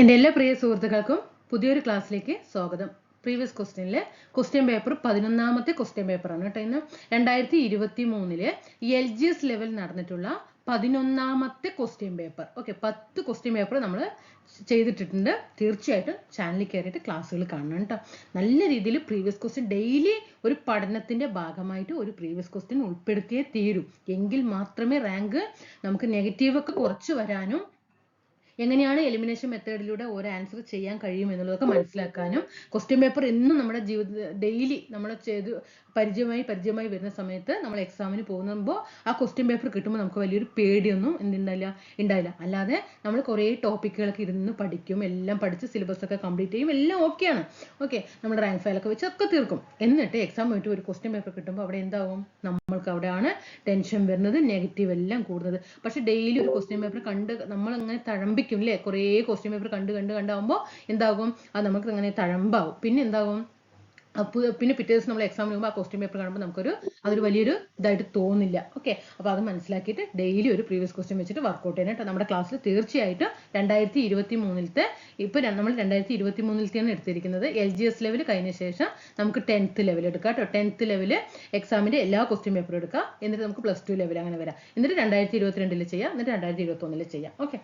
എൻ്റെ എല്ലാ പ്രിയ സുഹൃത്തുക്കൾക്കും പുതിയൊരു ക്ലാസ്സിലേക്ക് സ്വാഗതം. പ്രീവിയസ് ക്വസ്റ്റ്യനിലെ ക്വസ്റ്റ്യൻ പേപ്പർ 11ാമത്തെ ക്വസ്റ്റ്യൻ പേപ്പറാണ് കേട്ടോ. ഇന്ന് 2023 LGS ലെവൽ നടന്നിട്ടുള്ള 11ാമത്തെ question paper. Okay, 10 question paper നമ്മൾ ചെയ്തിട്ടിട്ടുണ്ട്. തീർച്ചയായിട്ടും ചാനലിൽ കയറിയിട്ട് ക്ലാസ്സുകൾ കാണണം കേട്ടോ. നല്ല രീതിയിൽ പ്രീവിയസ് ക്വസ്റ്റ്യൻ ഡെയിലി ഒരു പഠനത്തിന്റെ ഭാഗമായിട്ട് ഒരു പ്രീവിയസ് ക്വസ്റ്റ്യൻ ഉൾപ്പെടുത്തിയേ തീരൂ. എങ്കിൽ മാത്രമേ റാങ്ക് നമുക്ക് നെഗറ്റീവ് ഒക്കെ കുറച്ച് വരാനും എങ്ങനെയാണ് എലിമിനേഷൻ മെത്തേഡിലൂടെ ഒരു ആൻസർ ചെയ്യാൻ കഴിയും എന്നുള്ളതൊക്കെ മനസ്സിലാക്കാനും ക്വസ്റ്റ്യൻ പേപ്പർ എന്നും നമ്മുടെ ജീവിത ഡെയിലി നമ്മൾ ചെയ്ത് പരിചയമായി വരുന്ന സമയത്ത് നമ്മൾ എക്സാമിന് പോകുമ്പോൾ ആ ക്വസ്റ്റ്യൻ പേപ്പർ കിട്ടുമ്പോൾ നമുക്ക് വലിയൊരു പേടിയൊന്നും ഉണ്ടായില്ല. അല്ലാതെ നമ്മൾ കുറേ ടോപ്പിക്കുകളൊക്കെ ഇരുന്ന് പഠിക്കും, എല്ലാം പഠിച്ച് സിലബസ് ഒക്കെ കംപ്ലീറ്റ് ചെയ്യും, എല്ലാം ഓക്കെയാണ്. ഓക്കെ, നമ്മുടെ റാങ്ക് ഫയലൊക്കെ വെച്ച് ഒക്കെ തീർക്കും. എന്നിട്ട് എക്സാം പോയിട്ട് ഒരു ക്വസ്റ്റ്യൻ പേപ്പർ കിട്ടുമ്പോൾ അവിടെ എന്താവും, നമ്മൾക്ക് അവിടെയാണ് ടെൻഷൻ വരുന്നത്, നെഗറ്റീവ് എല്ലാം കൂടുന്നത്. പക്ഷെ ഡെയിലി ഒരു ക്വസ്റ്റ്യൻ പേപ്പർ കണ്ട് നമ്മൾ അങ്ങനെ തഴമ്പിക്കും അല്ലേ, കുറേ ക്വസ്റ്റ്യൻ പേപ്പർ കണ്ടാകുമ്പോൾ എന്താകും, അത് നമുക്ക് അങ്ങനെ തഴമ്പാവും. പിന്നെ എന്താകും, പിന്നെ പിറ്റേ ദിവസം നമ്മൾ എക്സാമിന് പോകുമ്പോൾ ആ ക്വസ്റ്റ്യൻ പേപ്പർ കാണുമ്പോൾ അതൊരു വലിയൊരു ഇതായിട്ട് തോന്നില്ല. ഓക്കെ, അപ്പോൾ അത് മനസ്സിലാക്കിയിട്ട് ഡെയിലി ഒരു പ്രീവിയസ് ക്വസ്റ്റ്യൻ വെച്ചിട്ട് വർക്കൗട്ട് ചെയ്യണം കേട്ടോ. നമ്മുടെ ക്ലാസ്സിൽ തീർച്ചയായിട്ടും 2023 ഇപ്പൊ നമ്മൾ 2023 എടുത്തിരിക്കുന്നത്. LGS ലെവൽ കഴിഞ്ഞ ശേഷം നമുക്ക് 10th ലെവൽ എടുക്കാം കേട്ടോ. 10th ലെവൽ എക്സാമിന്റെ എല്ലാ ക്വസ്റ്റ്യൻ പേപ്പറും എടുക്കാം. എന്നിട്ട് നമുക്ക് +2 ലെവൽ അങ്ങനെ വരാം. എന്നിട്ട് 2022 ചെയ്യാം, എന്നിട്ട് 2021 ചെയ്യാം. ഓക്കെ,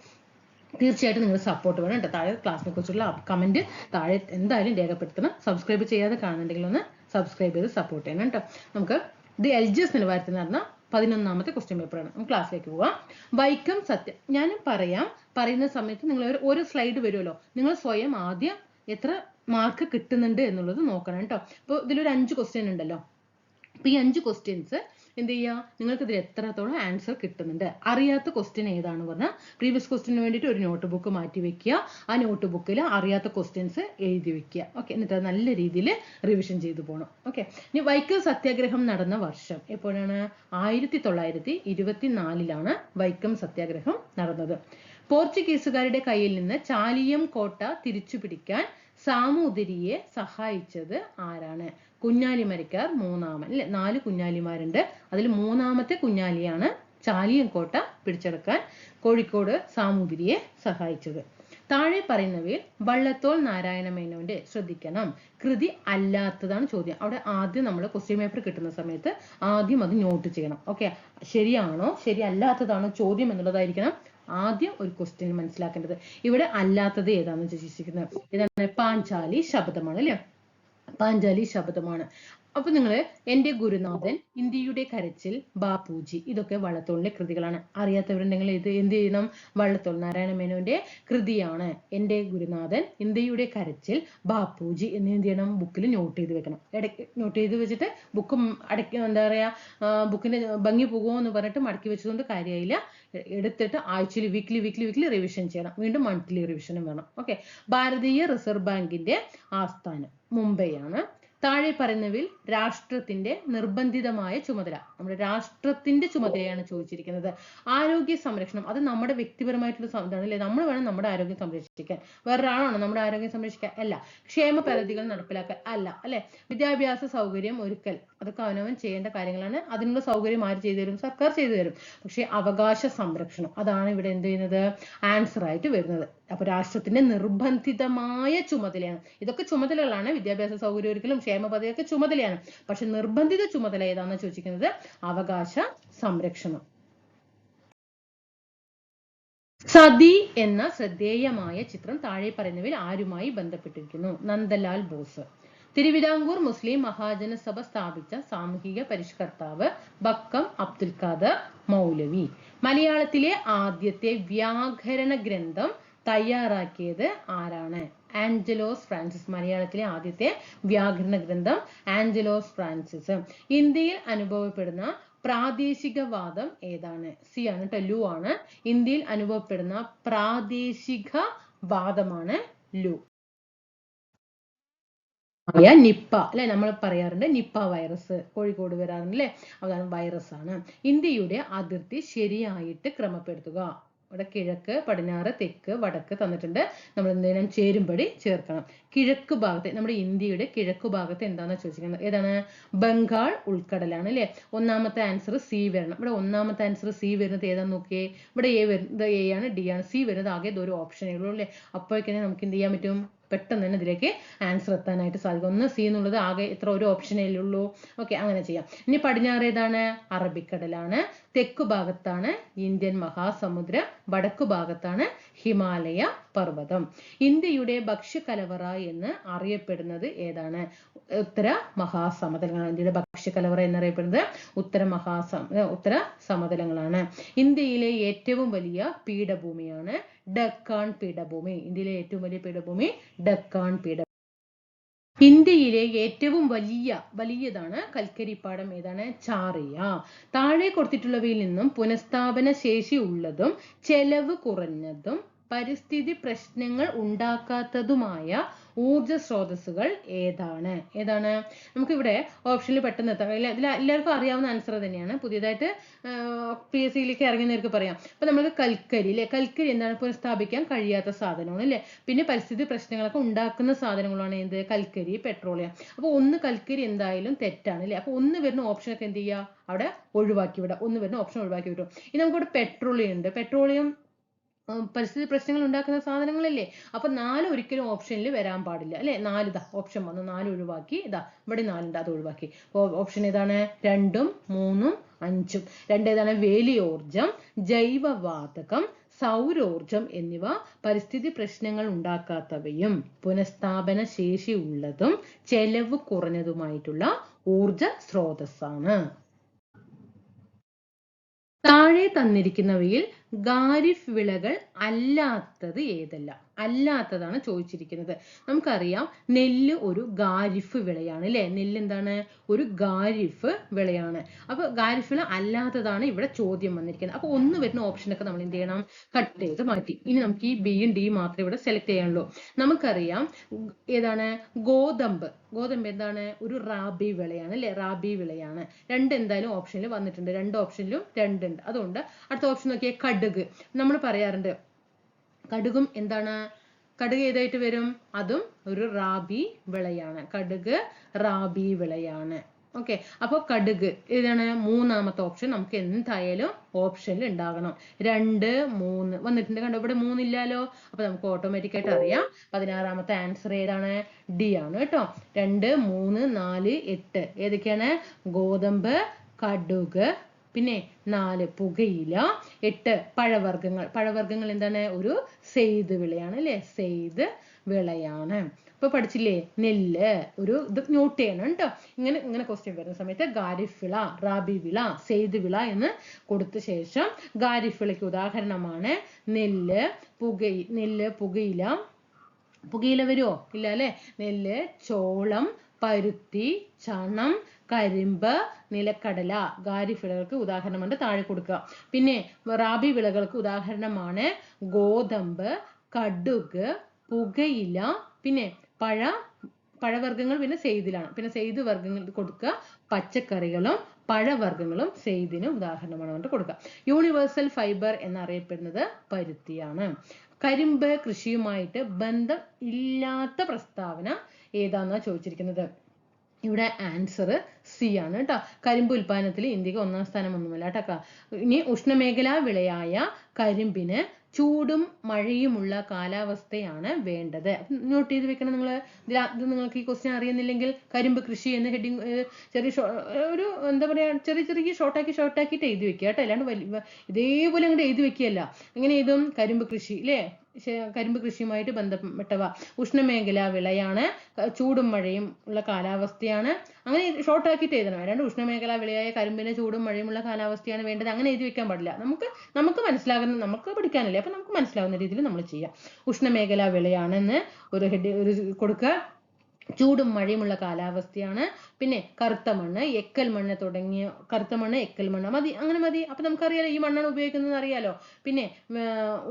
തീർച്ചയായിട്ടും നിങ്ങൾ സപ്പോർട്ട് വേണം കേട്ടോ. താഴെ ക്ലാസ്സിനെ കുറിച്ചുള്ള കമന്റ് താഴെ എന്തായാലും രേഖപ്പെടുത്തണം. സബ്സ്ക്രൈബ് ചെയ്യാതെ കാണുന്നുണ്ടെങ്കിൽ ഒന്ന് സബ്സ്ക്രൈബ് ചെയ്ത് സപ്പോർട്ട് ചെയ്യണം കേട്ടോ. നമുക്ക് ഇത് LGS നിലവാരത്തിൽ നടന്ന 11ാമത്തെ ക്വസ്റ്റ്യൻ പേപ്പറാണ്. നമുക്ക് ക്ലാസ്സിലേക്ക് പോവാം. വൈക്കം സത്യം ഞാൻ പറയുന്ന സമയത്ത് നിങ്ങൾ ഒരു സ്ലൈഡ് വരുമല്ലോ, നിങ്ങൾ സ്വയം ആദ്യം എത്ര മാർക്ക് കിട്ടുന്നുണ്ട് എന്നുള്ളത് നോക്കണം കേട്ടോ. അപ്പോൾ ഇതിലൊരു 5 ക്വസ്റ്റ്യൻ ഉണ്ടല്ലോ. അപ്പോൾ ഈ 5 ക്വസ്റ്റ്യൻസ് എന്ത് ചെയ്യുക, നിങ്ങൾക്ക് ഇതിൽ എത്രത്തോളം ആൻസർ കിട്ടുന്നുണ്ട്. അറിയാത്ത ക്വസ്റ്റ്യൻ ഏതാണെന്ന് പറഞ്ഞാൽ പ്രീവിയസ് ക്വസ്റ്റ്യന് വേണ്ടിയിട്ട് ഒരു നോട്ട് ബുക്ക് മാറ്റി വെക്കുക. ആ നോട്ട് ബുക്കിൽ അറിയാത്ത ക്വസ്റ്റ്യൻസ് എഴുതി വെക്കുക. ഓക്കെ, എന്നിട്ട് നല്ല രീതിയിൽ റിവിഷൻ ചെയ്തു പോകണം. ഓക്കെ, ഇനി വൈക്കം സത്യാഗ്രഹം നടന്ന വർഷം എപ്പോഴാണ്? 1924 വൈക്കം സത്യാഗ്രഹം നടന്നത്. പോർച്ചുഗീസുകാരുടെ കയ്യിൽ നിന്ന് ചാലിയം കോട്ട തിരിച്ചുപിടിക്കാൻ സാമൂതിരിയെ സഹായിച്ചത് ആരാണ്? കുഞ്ഞാലിമരക്കാർ മൂന്നാമൻ അല്ലെ. 4 കുഞ്ഞാലിമാരുണ്ട്. അതിൽ മൂന്നാമത്തെ കുഞ്ഞാലിയാണ് ചാലിയം കോട്ട പിടിച്ചെടുക്കാൻ കോഴിക്കോട് സാമൂതിരിയെ സഹായിച്ചത്. താഴെ പറയുന്നവയിൽ വള്ളത്തോൾ നാരായണ മേനോന്റെ ശ്രദ്ധിക്കണം കൃതി അല്ലാത്തതാണ് ചോദ്യം. അവിടെ ആദ്യം നമ്മൾ ക്വസ്റ്റ്യൻ പേപ്പർ കിട്ടുന്ന സമയത്ത് ആദ്യം അത് നോട്ട് ചെയ്യണം. ഓക്കെ, ശരിയാണോ ശരിയല്ലാത്തതാണോ ചോദ്യം എന്നുള്ളതായിരിക്കണം ആദ്യം ഒരു ക്വസ്റ്റ്യൻ മനസ്സിലാക്കേണ്ടത്. ഇവിടെ അല്ലാത്തത് ഏതാണെന്ന് ചോദിച്ചിരിക്കുന്നത് ഇതാണ്. പാഞ്ചാലി ശബ്ദമാണ് അല്ലെ, പാഞ്ചാലി ശബ്ദമാണ്. അപ്പൊ നിങ്ങൾ എൻ്റെ ഗുരുനാഥൻ, ഇന്ത്യയുടെ കരച്ചിൽ, ബാപ്പുജി, ഇതൊക്കെ വള്ളത്തോളിന്റെ കൃതികളാണ്. അറിയാത്തവരുണ്ടെങ്കിൽ ഇത് എന്ത് ചെയ്യണം? വള്ളത്തോൾ നാരായണ മേനോന്റെ കൃതിയാണ് എൻ്റെ ഗുരുനാഥൻ, ഇന്ത്യയുടെ കരച്ചിൽ, ബാപ്പുജി എന്ന് എന്ത് ചെയ്യണം? ബുക്കിൽ നോട്ട് ചെയ്ത് വെക്കണം. ഇടയ്ക്ക് നോട്ട് ചെയ്ത് വെച്ചിട്ട് ബുക്ക് എന്താ പറയാ, ബുക്കിന്റെ ഭംഗി പോകുമോ എന്ന് പറഞ്ഞിട്ട് മടക്കി വെച്ചതുകൊണ്ട് കാര്യമായില്ല. എടുത്തിട്ട് ആഴ്ചയിൽ വീക്ക്ലി റിവിഷൻ ചെയ്യണം. വീണ്ടും മന്ത്ലി റിവിഷനും വേണം. ഓക്കെ, ഭാരതീയ റിസർവ് ബാങ്കിന്റെ ആസ്ഥാനം മുംബൈയാണ്. താഴെ പറയുന്നവയിൽ രാഷ്ട്രത്തിന്റെ നിർബന്ധിതമായ ചുമതല, നമ്മുടെ രാഷ്ട്രത്തിന്റെ ചുമതലയാണ് ചോദിച്ചിരിക്കുന്നത്. ആരോഗ്യ സംരക്ഷണം, അത് നമ്മുടെ വ്യക്തിപരമായിട്ടുള്ള ഇതാണ് അല്ലെ. നമ്മൾ വേണം നമ്മുടെ ആരോഗ്യം സംരക്ഷിക്കാൻ. വേറൊരാളാണോ നമ്മുടെ ആരോഗ്യം സംരക്ഷിക്കാൻ? അല്ല. ക്ഷേമ പദ്ധതികൾ നടപ്പിലാക്കാൻ? അല്ല. അല്ലെ. വിദ്യാഭ്യാസ സൗകര്യം ഒരുക്കൽ, അതൊക്കെ അവനവൻ ചെയ്യേണ്ട കാര്യങ്ങളാണ്. അതിനുള്ള സൗകര്യം ആര് ചെയ്തു തരും? സർക്കാർ ചെയ്തു തരും. പക്ഷെ അവകാശ സംരക്ഷണം, അതാണ് ഇവിടെ എന്ത് ചെയ്യുന്നത്? ആൻസർ ആയിട്ട് വരുന്നത്. അപ്പൊ രാഷ്ട്രത്തിന്റെ നിർബന്ധിതമായ ചുമതലയാണ്. ഇതൊക്കെ ചുമതലകളാണ്. വിദ്യാഭ്യാസ സൗകര്യം ഒരുക്കലും ക്ഷേമ പദ്ധതിയൊക്കെ ചുമതലയാണ്. പക്ഷെ നിർബന്ധിത ചുമതല ഏതാണെന്ന് ചോദിക്കുന്നത് അവകാശ സംരക്ഷണം. സതി എന്ന ശ്രദ്ധേയമായ ചിത്രം താഴെ പറയുന്നവയിൽ ആരുമായി ബന്ധപ്പെട്ടിരിക്കുന്നു? നന്ദലാൽ ബോസ്. തിരുവിതാംകൂർ മുസ്ലിം മഹാജനസഭ സ്ഥാപിച്ച സാമൂഹിക പരിഷ്കർത്താവ് ബക്കം അബ്ദുൽ ഖാദർ മൗലവി. മലയാളത്തിലെ ആദ്യത്തെ വ്യാകരണ ഗ്രന്ഥം തയ്യാറാക്കിയത് ആരാണ്? ആഞ്ചലോസ് ഫ്രാൻസിസ്. മലയാളത്തിലെ ആദ്യത്തെ വ്യാകരണ ഗ്രന്ഥം ആഞ്ചലോസ് ഫ്രാൻസിസ്. ഇന്ത്യയിൽ അനുഭവപ്പെടുന്ന പ്രാദേശികവാദം ഏതാണ്? സി ആണ് കേട്ടോ, ലു ആണ്. ഇന്ത്യയിൽ അനുഭവപ്പെടുന്ന പ്രാദേശിക വാദമാണ് ലു. നിപ്പ അല്ലെ, നമ്മൾ പറയാറുണ്ട് നിപ്പ വൈറസ് കോഴിക്കോട് വരാറുണ്ട് അല്ലെ, അതാണ് വൈറസ് ആണ്. ഇന്ത്യയുടെ അതിർത്തി ശരിയായിട്ട് ക്രമപ്പെടുത്തുക. ഇവിടെ കിഴക്ക്, പടിഞ്ഞാറ്, തെക്ക്, വടക്ക് തന്നിട്ടുണ്ട്. നമ്മൾ എന്ത് ചെയ്യണം? ചേരുംപടി ചേർക്കണം. കിഴക്ക് ഭാഗത്ത്, നമ്മുടെ ഇന്ത്യയുടെ കിഴക്ക് ഭാഗത്ത് എന്താണെന്ന് ചോദിച്ചിരിക്കുന്നത്? ഏതാണ്? ബംഗാൾ ഉൾക്കടലാണ് അല്ലേ? ഒന്നാമത്തെ ആൻസർ സി വരണം. ഇവിടെ ഒന്നാമത്തെ ആൻസർ സി വരുന്നത് ഏതാന്ന് നോക്കിയേ. ഇവിടെ എ വരുന്നത് എ ആണ്, ഡി ആണ്. സി വരുന്നത് ആകെ ഒരു ഓപ്ഷനേ ഉള്ളൂ അല്ലേ? അപ്പോഴേക്കും നമുക്ക് എന്ത് ചെയ്യാൻ പറ്റും? പെട്ടെന്ന് തന്നെ ഇതിലേക്ക് ആൻസർ എത്താനായിട്ട് സാധിക്കും. ഒന്ന് സി എന്നുള്ളത് ആകെ എത്ര ഒരു ഓപ്ഷനേ ഉള്ളൂ. ഓക്കെ, അങ്ങനെ ചെയ്യാം. ഇനി പടിഞ്ഞാറ് ഏതാണ്? അറബിക്കടലാണ്. തെക്കു ഭാഗത്താണ് ഇന്ത്യൻ മഹാസമുദ്രം. വടക്കു ഭാഗത്താണ് ഹിമാലയ പർവ്വതം. ഇന്ത്യയുടെ ഭക്ഷ്യകലവറ എന്ന് അറിയപ്പെടുന്നത് ഏതാണ്? ഉത്തര മഹാസമതലങ്ങളാണ്. ഇന്ത്യയുടെ ഭക്ഷ്യകലവറ എന്നറിയപ്പെടുന്നത് ഉത്തര സമതലങ്ങളാണ്. ഇന്ത്യയിലെ ഏറ്റവും വലിയ പീഠഭൂമിയാണ് ഡക്കാൻ പീഠഭൂമി. ഇന്ത്യയിലെ ഏറ്റവും വലിയ പീഠഭൂമി ഡക്കാൻ പീഠഭൂമി. ഇന്ത്യയിലെ ഏറ്റവും വലിയതാണ് കൽക്കരിപ്പാടം ഏതാണ്? ചാറിയ. താഴെ കൊടുത്തിട്ടുള്ളവയിൽ നിന്നും പുനഃസ്ഥാപന ശേഷി ഉള്ളതും ചെലവ് കുറഞ്ഞതും പരിസ്ഥിതി പ്രശ്നങ്ങൾ ഉണ്ടാക്കാത്തതുമായ ഊർജ സ്രോതസ്സുകൾ ഏതാണ്? നമുക്കിവിടെ ഓപ്ഷനിൽ പെട്ടെന്ന് എത്താം. ഇതിൽ എല്ലാവർക്കും അറിയാവുന്ന ആൻസർ തന്നെയാണ്. പുതിയതായിട്ട് PSCയിലേക്ക് ഇറങ്ങുന്നവർക്ക് പറയാം. അപ്പൊ നമുക്ക് കൽക്കരി അല്ലെ? കൽക്കരി എന്താണ്? പുനഃസ്ഥാപിക്കാൻ കഴിയാത്ത സാധനമാണ് അല്ലെ? പിന്നെ പരിസ്ഥിതി പ്രശ്നങ്ങളൊക്കെ ഉണ്ടാക്കുന്ന സാധനങ്ങളാണ് എന്ത്? കൽക്കരി, പെട്രോളിയം. അപ്പൊ ഒന്ന് കൽക്കരി എന്തായാലും തെറ്റാണ് അല്ലെ? അപ്പൊ ഒന്ന് വരുന്ന ഓപ്ഷനൊക്കെ എന്ത് ചെയ്യുക? അവിടെ ഒഴിവാക്കി വിടാം. ഒന്ന് വരുന്ന ഓപ്ഷൻ ഒഴിവാക്കി വിടും. ഇനി നമുക്കിവിടെ പെട്രോളിയം ഉണ്ട്. പെട്രോളിയം പരിസ്ഥിതി പ്രശ്നങ്ങൾ ഉണ്ടാക്കുന്ന സാധനങ്ങളല്ലേ? അപ്പൊ 4 ഒരിക്കലും ഓപ്ഷനിൽ വരാൻ പാടില്ല അല്ലെ? 4 ഇതാ ഓപ്ഷൻ വന്നു. 4 ഒഴിവാക്കി. ഇതാ ഇവിടെ 4 ഉണ്ട്, അത് ഒഴിവാക്കി. ഓപ്ഷൻ ഏതാണ്? 2ഉം 3ഉം 5ഉം. 2 ഏതാണ്? വേലിയോർജം, ജൈവവാതകം, സൗരോർജം എന്നിവ പരിസ്ഥിതി പ്രശ്നങ്ങൾ ഉണ്ടാക്കാത്തവയും പുനഃസ്ഥാപന ശേഷി ഉള്ളതും ചെലവ് കുറഞ്ഞതുമായിട്ടുള്ള ഊർജ സ്രോതസ്സാണ്. താഴെ തന്നിരിക്കുന്നവയിൽ ഖാരിഫ് വിളകൾ അല്ലാത്തത് ഏതല്ല? അല്ലാത്തതാണ് ചോദിച്ചിരിക്കുന്നത്. നമുക്കറിയാം നെല്ല് ഒരു ഖാരിഫ് വിളയാണ് അല്ലെ? നെല്ല് എന്താണ്? ഒരു ഖാരിഫ് വിളയാണ്. അപ്പൊ ഖാരിഫ് വിള അല്ലാത്തതാണ് ഇവിടെ ചോദ്യം വന്നിരിക്കുന്നത്. അപ്പൊ ഒന്ന് വരുന്ന ഓപ്ഷനൊക്കെ നമ്മൾ എന്ത് ചെയ്യണം? കട്ട് ചെയ്ത് മാറ്റി. ഇനി നമുക്ക് ഈ ബിയും ഡിയും മാത്രമേ ഇവിടെ സെലക്ട് ചെയ്യാനുള്ളൂ. നമുക്കറിയാം ഏതാണ്? ഗോതമ്പ് എന്താണ്? ഒരു റാബി വിളയാണ് അല്ലെ? റാബി വിളയാണ്. 2 എന്തായാലും ഓപ്ഷനിൽ വന്നിട്ടുണ്ട്. 2 ഓപ്ഷനിലും 2 ഉണ്ട്. അതുകൊണ്ട് അടുത്ത ഓപ്ഷൻ നോക്കിയേ, കടുക്. നമ്മൾ പറയാറുണ്ട് കടുകും എന്താണ്? കടുക് ഏതായിട്ട് വരും? അതും ഒരു റാബി വിളയാണ്. കടുക് റാബി വിളയാണ്. ഓക്കെ, അപ്പൊ കടുക് ഏതാണ്? മൂന്നാമത്തെ ഓപ്ഷൻ നമുക്ക് എന്തായാലും ഓപ്ഷനിൽ ഉണ്ടാകണം. 2, 3 വന്നിട്ടുണ്ട്. കണ്ടോ, ഇവിടെ 3 ഇല്ലാലോ. അപ്പൊ നമുക്ക് ഓട്ടോമാറ്റിക് ആയിട്ട് അറിയാം 16ാമത്തെ ആൻസർ ഏതാണ്? ഡി ആണ് കേട്ടോ. 2, 3, 4, 8 ഏതൊക്കെയാണ്? ഗോതമ്പ്, കടുക്, പിന്നെ 4 പുകയില, 8 പഴവർഗ്ഗങ്ങൾ എന്താണ്? ഒരു സെയ്ദ് വിളയാണ് അല്ലെ? സെയ്ദ് വിളയാണ്. ഇപ്പൊ പഠിച്ചില്ലേ? നെല്ല് ഒരു ഇത് നോട്ട് ചെയ്യണം കേട്ടോ. ഇങ്ങനെ ക്വസ്റ്റ്യൻ വരുന്ന സമയത്ത് ഖാരിഫ് വിള, റാബി വിള, സെയ്ദ് വിള എന്ന് കൊടുത്ത ശേഷം ഖാരിഫ് വിളയ്ക്ക് ഉദാഹരണമാണ് നെല്ല്, പുകയില. പുകയില വരുമോ? ഇല്ല അല്ലെ? നെല്ല്, ചോളം, പരുത്തി, ചണം, കരിമ്പ്, നിലക്കടല ഖാരിഫ് വിളകൾക്ക് ഉദാഹരണമാണ് താഴെ കൊടുക്കുക. പിന്നെ റാബി വിളകൾക്ക് ഉദാഹരണമാണ് ഗോതമ്പ്, കടുക്, പുകയില, പിന്നെ പഴവർഗ്ഗങ്ങൾ പിന്നെ സെയ്ദിലാണ്. പിന്നെ സെയ്ദ് വർഗ്ഗങ്ങൾ കൊടുക്കുക. പച്ചക്കറികളും പഴവർഗ്ഗങ്ങളും സെയ്ദിന് ഉദാഹരണമാണ് കൊടുക്കുക. യൂണിവേഴ്സൽ ഫൈബർ എന്നറിയപ്പെടുന്നത് പരുത്തിയാണ്. കരിമ്പ് കൃഷിയുമായിട്ട് ബന്ധം ഇല്ലാത്ത പ്രസ്താവന ഏതാണെന്നാണ് ചോദിച്ചിരിക്കുന്നത്. ഇവിടെ ആൻസർ സി ആണ് കേട്ടോ. കരിമ്പ് ഉൽപാദനത്തിൽ ഇന്ത്യക്ക് 1ാം സ്ഥാനം ഒന്നുമല്ല കേട്ടോ. ഇനി ഉഷ്ണമേഖലാ വിളയായ കരിമ്പിന് ചൂടും മഴയുമുള്ള കാലാവസ്ഥയാണ് വേണ്ടത്. നോട്ട് ചെയ്ത് വെക്കണം നിങ്ങൾ. ഇത് നിങ്ങൾക്ക് ഈ ക്വസ്റ്റ്യൻ അറിയുന്നില്ലെങ്കിൽ കരിമ്പ് കൃഷി എന്ന ഹെഡിങ് ഒരു എന്താ പറയാ ചെറിയ ഷോർട്ടാക്കിയിട്ട് എഴുതി വെക്കുക കേട്ടോ. അല്ലാണ്ട് ഇതേപോലെ അങ്ങോട്ട് എഴുതി വെക്കുകയല്ല. എങ്ങനെ എഴുതും? കരിമ്പ് കൃഷി അല്ലേ? കരിമ്പ് കൃഷിയുമായിട്ട് ബന്ധപ്പെട്ടവ, ഉഷ്ണമേഖലാ വിളയാണ്, ചൂടും മഴയും ഉള്ള കാലാവസ്ഥയാണ്. അങ്ങനെ ഷോർട്ട് ആക്കിയിട്ട് എഴുതണം. അല്ലാണ്ട് ഉഷ്ണമേഖലാ വിളയായ കരിമ്പിന് ചൂടും മഴയുമുള്ള കാലാവസ്ഥയാണ് വേണ്ടത് അങ്ങനെ എഴുതി വെക്കാൻ പാടില്ല. നമുക്ക് മനസ്സിലാകുന്ന, നമുക്ക് പഠിക്കാനല്ലേ, അപ്പൊ നമുക്ക് മനസ്സിലാവുന്ന രീതിയിൽ നമ്മൾ ചെയ്യാം. ഉഷ്ണമേഖലാ വിളയാണെന്ന് ഒരു കൊടുക്കുക. ചൂടും മഴയുമുള്ള കാലാവസ്ഥയാണ്. പിന്നെ കറുത്ത മണ്ണ്, എക്കൽ മണ്ണ് മതി. അങ്ങനെ മതി. അപ്പൊ നമുക്കറിയാലോ ഈ മണ്ണാണ് ഉപയോഗിക്കുന്നത് അറിയാലോ. പിന്നെ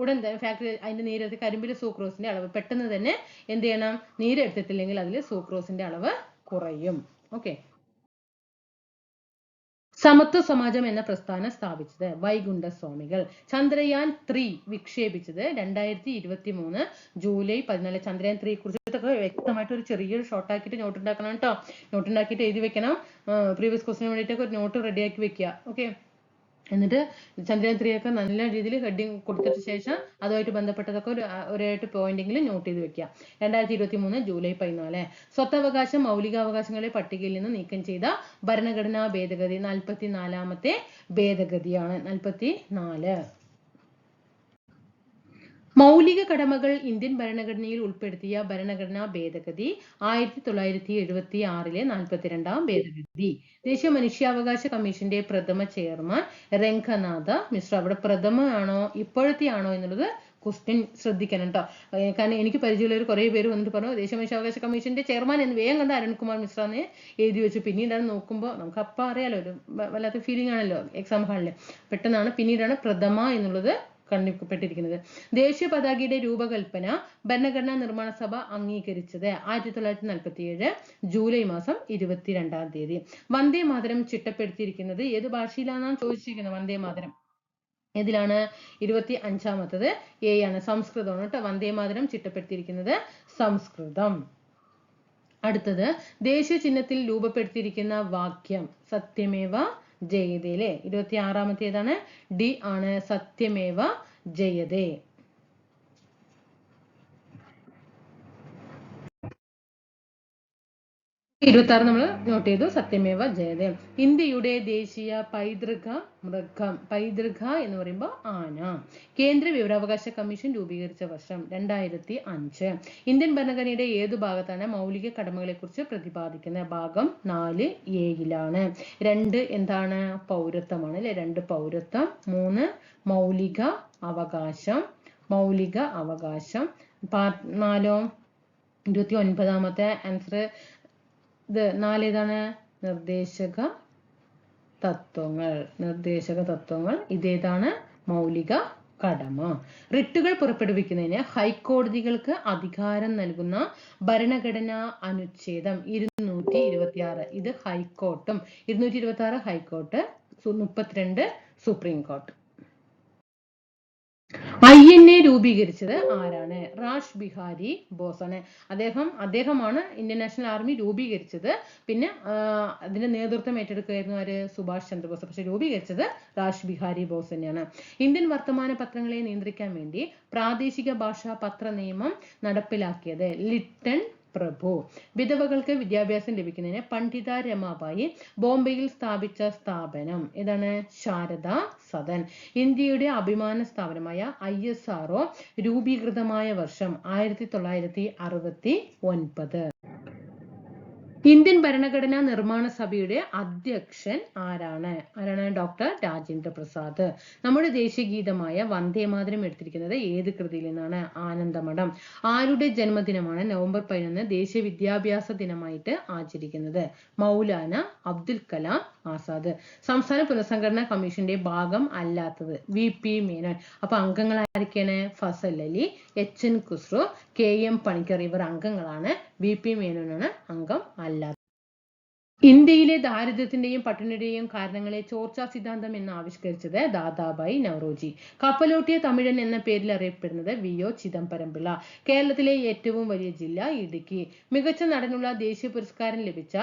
ഉടൻ ഫാക്ടറി അതിന്റെ നീരെടുത്ത് കരിമ്പിൽ സൂക്രോസിന്റെ അളവ് പെട്ടെന്ന് തന്നെ എന്ത് ചെയ്യണം? നീരെടുത്തിട്ടില്ലെങ്കിൽ അതിൽ സൂക്രോസിന്റെ അളവ് കുറയും. ഓക്കെ, സമത്വ സമാജം എന്ന പ്രസ്ഥാനം സ്ഥാപിച്ചത് വൈകുണ്ഠസ്വാമികൾ. ചന്ദ്രയാൻ 3 വിക്ഷേപിച്ചത് 2023 ജൂലൈ 14. ചന്ദ്രയാൻ 3 കുറിച്ചിട്ടൊക്കെ വ്യക്തമായിട്ട് ഒരു ചെറിയൊരു ഷോർട്ട് ആക്കിയിട്ട് നോട്ട് ഉണ്ടാക്കണം കേട്ടോ. നോട്ട് ഉണ്ടാക്കിയിട്ട് എഴുതി വെക്കണം. പ്രീവിയസ് ക്വസ്റ്റിന് വേണ്ടിയിട്ടൊക്കെ ഒരു നോട്ട് റെഡിയാക്കി വെക്കുക. ഓക്കെ. എന്നിട്ട് ചന്ദ്രയാൻ 3 ഒക്കെ നല്ല രീതിയിൽ ഹെഡിങ് കൊടുത്തിട്ട് ശേഷം അതുമായിട്ട് ബന്ധപ്പെട്ടതൊക്കെ ഒരായിട്ട് പോയിന്റെങ്കിലും നോട്ട് ചെയ്ത് വെക്കുക. 2023 ജൂലൈ 14. സ്വത്തവകാശം മൗലികാവകാശങ്ങളെ പട്ടികയിൽ നിന്ന് നീക്കം ചെയ്ത ഭരണഘടനാ ഭേദഗതി 44ാമത്തെ ഭേദഗതിയാണ്. 44. മൗലിക കടമകൾ ഇന്ത്യൻ ഭരണഘടനയിൽ ഉൾപ്പെടുത്തിയ ഭരണഘടനാ ഭേദഗതി 1976 42ാം ഭേദഗതി. ദേശീയ മനുഷ്യാവകാശ കമ്മീഷന്റെ പ്രഥമ ചെയർമാൻ രംഗനാഥ മിശ്ര. അവിടെ പ്രഥമ ആണോ ഇപ്പോഴത്തെ ആണോ എന്നുള്ളത് ക്വസ്റ്റ്യൻ ശ്രദ്ധിക്കണം കേട്ടോ. കാരണം എനിക്ക് പരിചയമുള്ളവർ കുറേ പേര് വന്നിട്ട് പറഞ്ഞു ദേശീയ മനുഷ്യാവകാശ കമ്മീഷന്റെ ചെയർമാൻ എന്ന് വേഗം കണ്ട അരുൺകുമാർ മിശ്ര എന്ന് എഴുതി വെച്ചു. പിന്നീടാണ് നോക്കുമ്പോൾ നമുക്ക് അപ്പം അറിയാലോ, ഒരു വല്ലാത്ത ഫീലിംഗ് ആണല്ലോ എക്സാം ഹാളിൽ. പിന്നീടാണ് പ്രഥമ എന്നുള്ളത് കണ്ടുപിടിക്കപ്പെട്ടിരിക്കുന്നത്. ദേശീയ പതാകയുടെ രൂപകൽപ്പന ഭരണഘടനാ നിർമ്മാണ സഭ അംഗീകരിച്ചത് 1947 ജൂലൈ മാസം 22-ാം തീയതി. വന്ദേ മാതരം ചിട്ടപ്പെടുത്തിയിരിക്കുന്നത് ഏത് ഭാഷയിലാണെന്നാണ് ചോദിച്ചിരിക്കുന്നത്. വന്ദേ മാതരം ഏതിലാണ്? 25ാമത്തത് എ ആണ്. സംസ്കൃതമാണ് കേട്ടോ. വന്ദേ മാതരം ചിട്ടപ്പെടുത്തിയിരിക്കുന്നത് സംസ്കൃതം. അടുത്തത് ദേശീയ ചിഹ്നത്തിൽ രൂപപ്പെടുത്തിയിരിക്കുന്ന വാക്യം സത്യമേവ ജയതേ അല്ലേ? 26ാമത്തേതാണ് ഡി ആണ്. സത്യമേവ ജയതേ. 26 നമ്മൾ നോട്ട് ചെയ്തു. സത്യമേവ ജയതേ. ഇന്ത്യയുടെ ദേശീയ പൈതൃക മൃഗം. പൈതൃക എന്ന് പറയുമ്പോൾ ആന. കേന്ദ്ര വിവരാവകാശ കമ്മീഷൻ രൂപീകരിച്ച വർഷം 2005. ഇന്ത്യൻ ഭരണഘടനയുടെ ഏതു ഭാഗത്താണ് മൗലിക കടമകളെ കുറിച്ച് പ്രതിപാദിക്കുന്നത്? ഭാഗം 4A-യിലാണ്. 2 എന്താണ്? പൗരത്വമാണ് അല്ലെ? 2 പൗരത്വം. 3 മൗലിക അവകാശം. മൗലിക അവകാശം. 4 29ാമത്തെ ആൻസർ. ഇത് 4 ഏതാണ്? നിർദ്ദേശക തത്വങ്ങൾ. നിർദ്ദേശക തത്വങ്ങൾ. ഇതേതാണ്? മൗലിക കടമ. റിട്ടുകൾ പുറപ്പെടുവിക്കുന്നതിന് ഹൈക്കോടതികൾക്ക് അധികാരം നൽകുന്ന ഭരണഘടനാ അനുച്ഛേദം 226. ഇത് ഹൈക്കോർട്ടും. 226 ഹൈക്കോർട്ട്, 32 സുപ്രീം കോർട്ട്. INA രൂപീകരിച്ചത് ആരാണ്? റാഷ് ബിഹാരി ബോസ് ആണ്. അദ്ദേഹമാണ് ഇന്ത്യൻ നാഷണൽ ആർമി രൂപീകരിച്ചത്. പിന്നെ അതിന്റെ നേതൃത്വം ഏറ്റെടുക്കുകയായിരുന്നു ആര്? സുഭാഷ് ചന്ദ്രബോസ്. പക്ഷെ രൂപീകരിച്ചത് റാഷ് ബിഹാരി ബോസ് തന്നെയാണ്. ഇന്ത്യൻ വർത്തമാന പത്രങ്ങളെ നിയന്ത്രിക്കാൻ വേണ്ടി പ്രാദേശിക ഭാഷാ പത്ര നിയമം നടപ്പിലാക്കിയത് ലിട്ടൺ പ്രഭു. വിധവകൾക്ക് വിദ്യാഭ്യാസം ലഭിക്കുന്നതിന് പണ്ഡിത രമാബായി ബോംബെയിൽ സ്ഥാപിച്ച സ്ഥാപനം ഏതാണ്? ശാരദ സദൻ. ഇന്ത്യയുടെ അഭിമാന സ്ഥാപനമായ ISRO രൂപീകൃതമായ വർഷം 1969. ഇന്ത്യൻ ഭരണഘടനാ നിർമ്മാണ സഭയുടെ അധ്യക്ഷൻ ആരാണ്? ഡോക്ടർ രാജേന്ദ്ര പ്രസാദ്. നമ്മുടെ ദേശീയ ഗീതമായ വന്ദേ മാതരം എടുത്തിരിക്കുന്നത് ഏത് കൃതിയിൽ നിന്നാണ്? ആനന്ദമഠം. ആരുടെ ജന്മദിനമാണ് നവംബർ 11 ദേശീയ വിദ്യാഭ്യാസ ദിനമായിട്ട് ആചരിക്കുന്നത്? മൗലാന അബ്ദുൽ കലാം ആസാദ്. സംസ്ഥാന പുനഃസംഘടനാ കമ്മീഷന്റെ ഭാഗം അല്ലാത്തത്? VP മേനോൻ. അപ്പൊ അംഗങ്ങൾ ആരൊക്കെയാണ്? Fasal Ali, HN Khusrau, KM Panicker. ഇവർ അംഗങ്ങളാണ്. VP മേനോനാണ് അംഗം അല്ലാത്തത്. ഇന്ത്യയിലെ ദാരിദ്ര്യത്തിന്റെയും പട്ടിണിയുടെയും കാരണങ്ങളെ ചോർച്ചാ സിദ്ധാന്തം എന്ന് ആവിഷ്കരിച്ചത് ദാദാഭായ് നവറോജി. കപ്പലോട്ടിയ തമിഴൻ എന്ന പേരിൽ അറിയപ്പെടുന്നത് VO ചിദംബരം പിള്ള. കേരളത്തിലെ ഏറ്റവും വലിയ ജില്ല ഇടുക്കി. മികച്ച നടനുള്ള ദേശീയ പുരസ്കാരം ലഭിച്ച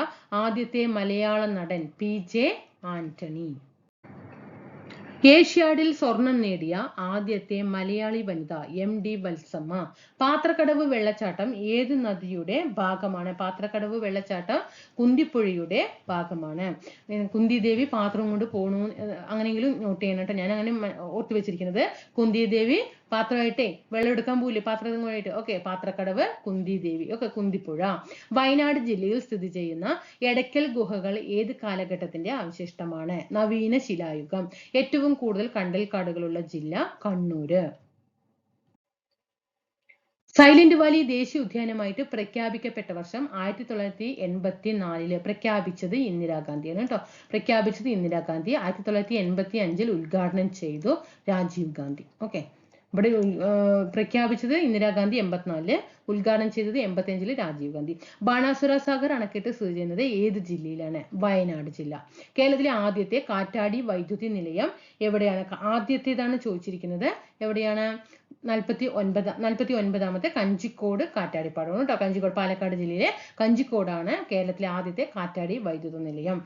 ആദ്യത്തെ മലയാള നടൻ PJ ആന്റണി. ഏഷ്യാഡിൽ സ്വർണം നേടിയ ആദ്യത്തെ മലയാളി വനിത MD വത്സമ്മ. പാത്രക്കടവ് വെള്ളച്ചാട്ടം ഏത് നദിയുടെ ഭാഗമാണ്? പാത്രക്കടവ് വെള്ളച്ചാട്ടം കുന്തിപ്പുഴയുടെ ഭാഗമാണ്. കുന്തിദേവി പാത്രം കൊണ്ട് പോണു അങ്ങനെയെങ്കിലും നോട്ട് ചെയ്യണം കേട്ടോ. ഞാൻ അങ്ങനെ ഓർത്തു വെച്ചിരിക്കുന്നത് കുന്തിദേവി പാത്രമായിട്ടേ വെള്ളം എടുക്കാൻ പോയില്ലേ പാത്രമായിട്ട്. ഓക്കെ, പാത്രക്കടവ് കുന്തിദേവി. ഓക്കെ, കുന്തിപ്പുഴ. വയനാട് ജില്ലയിൽ സ്ഥിതി ചെയ്യുന്ന എടക്കൽ ഗുഹകൾ ഏത് കാലഘട്ടത്തിന്റെ അവശിഷ്ടമാണ്? നവീന ശിലായുഗം. ഏറ്റവും കൂടുതൽ കണ്ടൽക്കാടുകളുള്ള ജില്ല കണ്ണൂര്. സൈലന്റ് വാലി ദേശീയ ഉദ്യാനമായിട്ട് പ്രഖ്യാപിക്കപ്പെട്ട വർഷം 1984. പ്രഖ്യാപിച്ചത് ഇന്ദിരാഗാന്ധിയാണ് കേട്ടോ. പ്രഖ്യാപിച്ചത് ഇന്ദിരാഗാന്ധി. 1985 ഉദ്ഘാടനം ചെയ്തു രാജീവ് ഗാന്ധി. ഓക്കെ, ഇവിടെ പ്രഖ്യാപിച്ചത് ഇന്ദിരാഗാന്ധി 84, ഉദ്ഘാടനം ചെയ്തത് 85 രാജീവ് ഗാന്ധി. ബാണാസുര സാഗർ അണക്കെട്ട് സ്ഥിതി ചെയ്യുന്നത് ഏത് ജില്ലയിലാണ്? വയനാട് ജില്ല. കേരളത്തിലെ ആദ്യത്തെ കാറ്റാടി വൈദ്യുതി നിലയം എവിടെയാണ്? ആദ്യത്തേതാണ് ചോദിച്ചിരിക്കുന്നത്. എവിടെയാണ്? 49ാമത്തെ കഞ്ചിക്കോട് കാറ്റാടിപ്പാടമാണ് കേട്ടോ. കഞ്ചിക്കോട് പാലക്കാട് ജില്ലയിലെ കഞ്ചിക്കോടാണ് കേരളത്തിലെ ആദ്യത്തെ കാറ്റാടി വൈദ്യുത നിലയം.